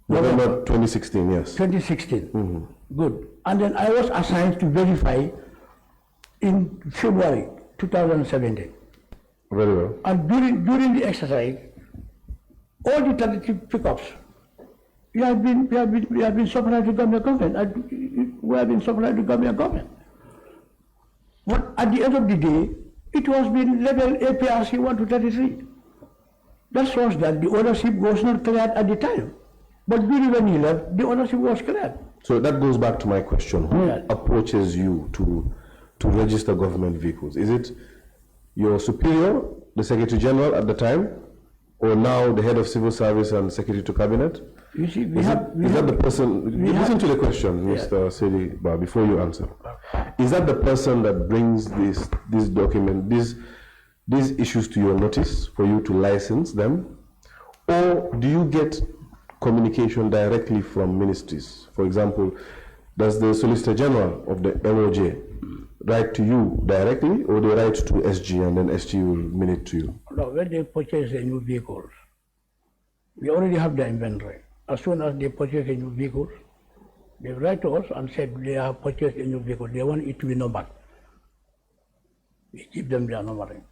November 2016, yes. 2016. Good. And then I was assigned to verify in February 2017. Very well. And during the exercise, all the tentative pickups, we have been supplied to government. We have been supplied to government. But at the end of the day, it was been labeled APRC 1 to 33. That shows that the ownership was not cleared at the time. But during when he left, the ownership was cleared. So that goes back to my question. Who approaches you to register government vehicles? Is it your superior, the Secretary General at the time, or now the head of civil service and secretary to cabinet? You see, Is that the person, listen to the question, Mr. Saidi, before you answer. Is that the person that brings this document, these issues to your notice for you to license them? Or do you get communication directly from ministries? For example, does the Solicitor General of the MOJ write to you directly, or they write to SG and then SG will mail it to you? No, when they purchase a new vehicle, we already have the inventory. As soon as they purchase a new vehicle, they write to us and said they have purchased a new vehicle. They want it to be numbered. We give them their numbering.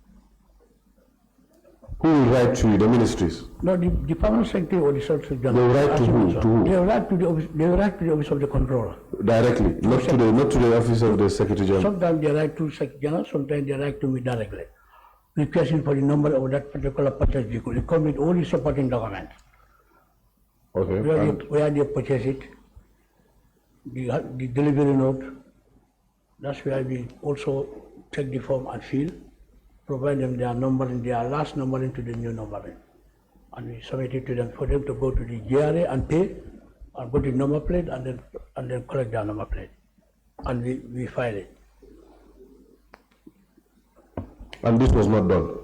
Who will write to you, the ministries? No, the Permanent Secretary or the Solicitor General. They will write to who? To who? They will write to the office. They will write to the office of the controller. Directly, not to the office of the Secretary General. Sometimes they write to Secretary General. Sometimes they write to me directly, requesting for the number of that particular purchase vehicle. It comes with all the supporting documents. Okay. Where they purchase it, the delivery note. That's where we also take the form and fill, provide them their numbering, their last numbering to the new numbering. And we submit it to them for them to go to the GRA and pay, and go to the number plate and then collect their number plate. And we file it. And this was not done?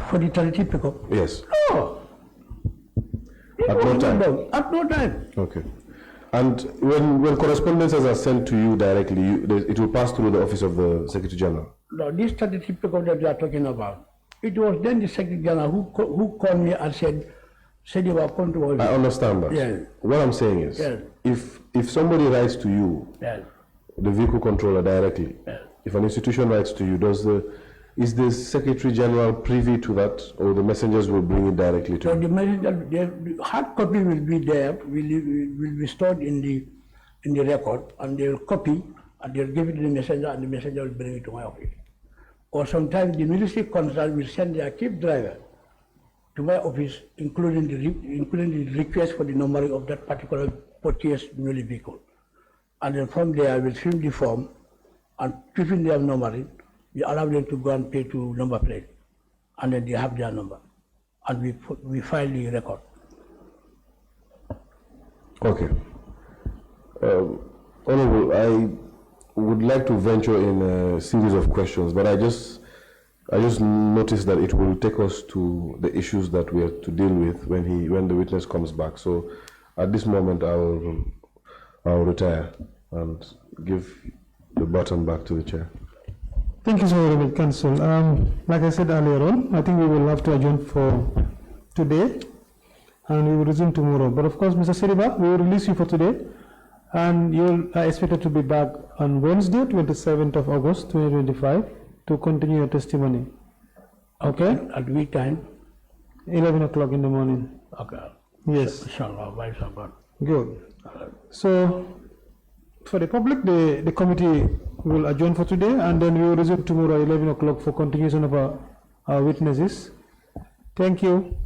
For the charity pickup? Yes. No. At no time? At no time. Okay. And when correspondences are sent to you directly, it will pass through the office of the Secretary General? No, this charity pickup that we are talking about, it was then the Secretary General who called me and said you were come to us. I understand that. Yes. What I'm saying is, Yes. if somebody writes to you, Yes. the vehicle controller directly, Yes. if an institution writes to you, is the Secretary General privy to that, or the messengers will bring it directly to So you? the messenger, the hard copy will be there, will be stored in the record, and they will copy and they will give it to the messenger, and the messenger will bring it to my office. Or sometimes the ministry concerned will send their cab driver to my office, including the request for the numbering of that particular purchased newly vehicle. And then from there, I will fill the form and keeping their numbering, we allow them to go and pay to number plate, and then they have their number, and we file the record. Okay. Honorable, I would like to venture in a series of questions, but I just noticed that it will take us to the issues that we have to deal with when the witness comes back. So at this moment, I'll retire and give the baton back to the chair. Thank you so very much, Council. Like I said earlier on, I think we will have to adjourn for today, and we will resume tomorrow. But of course, Mr. Seriba, we will release you for today, and you are expected to be back on Wednesday, 27th of August, 2025, to continue your testimony. Okay? At which time? 11 o'clock in the morning. Okay. Yes. Inshallah, by God. Good. So, for the public, the committee will adjourn for today, and then we will resume tomorrow at 11 o'clock for continuation of our witnesses. Thank you.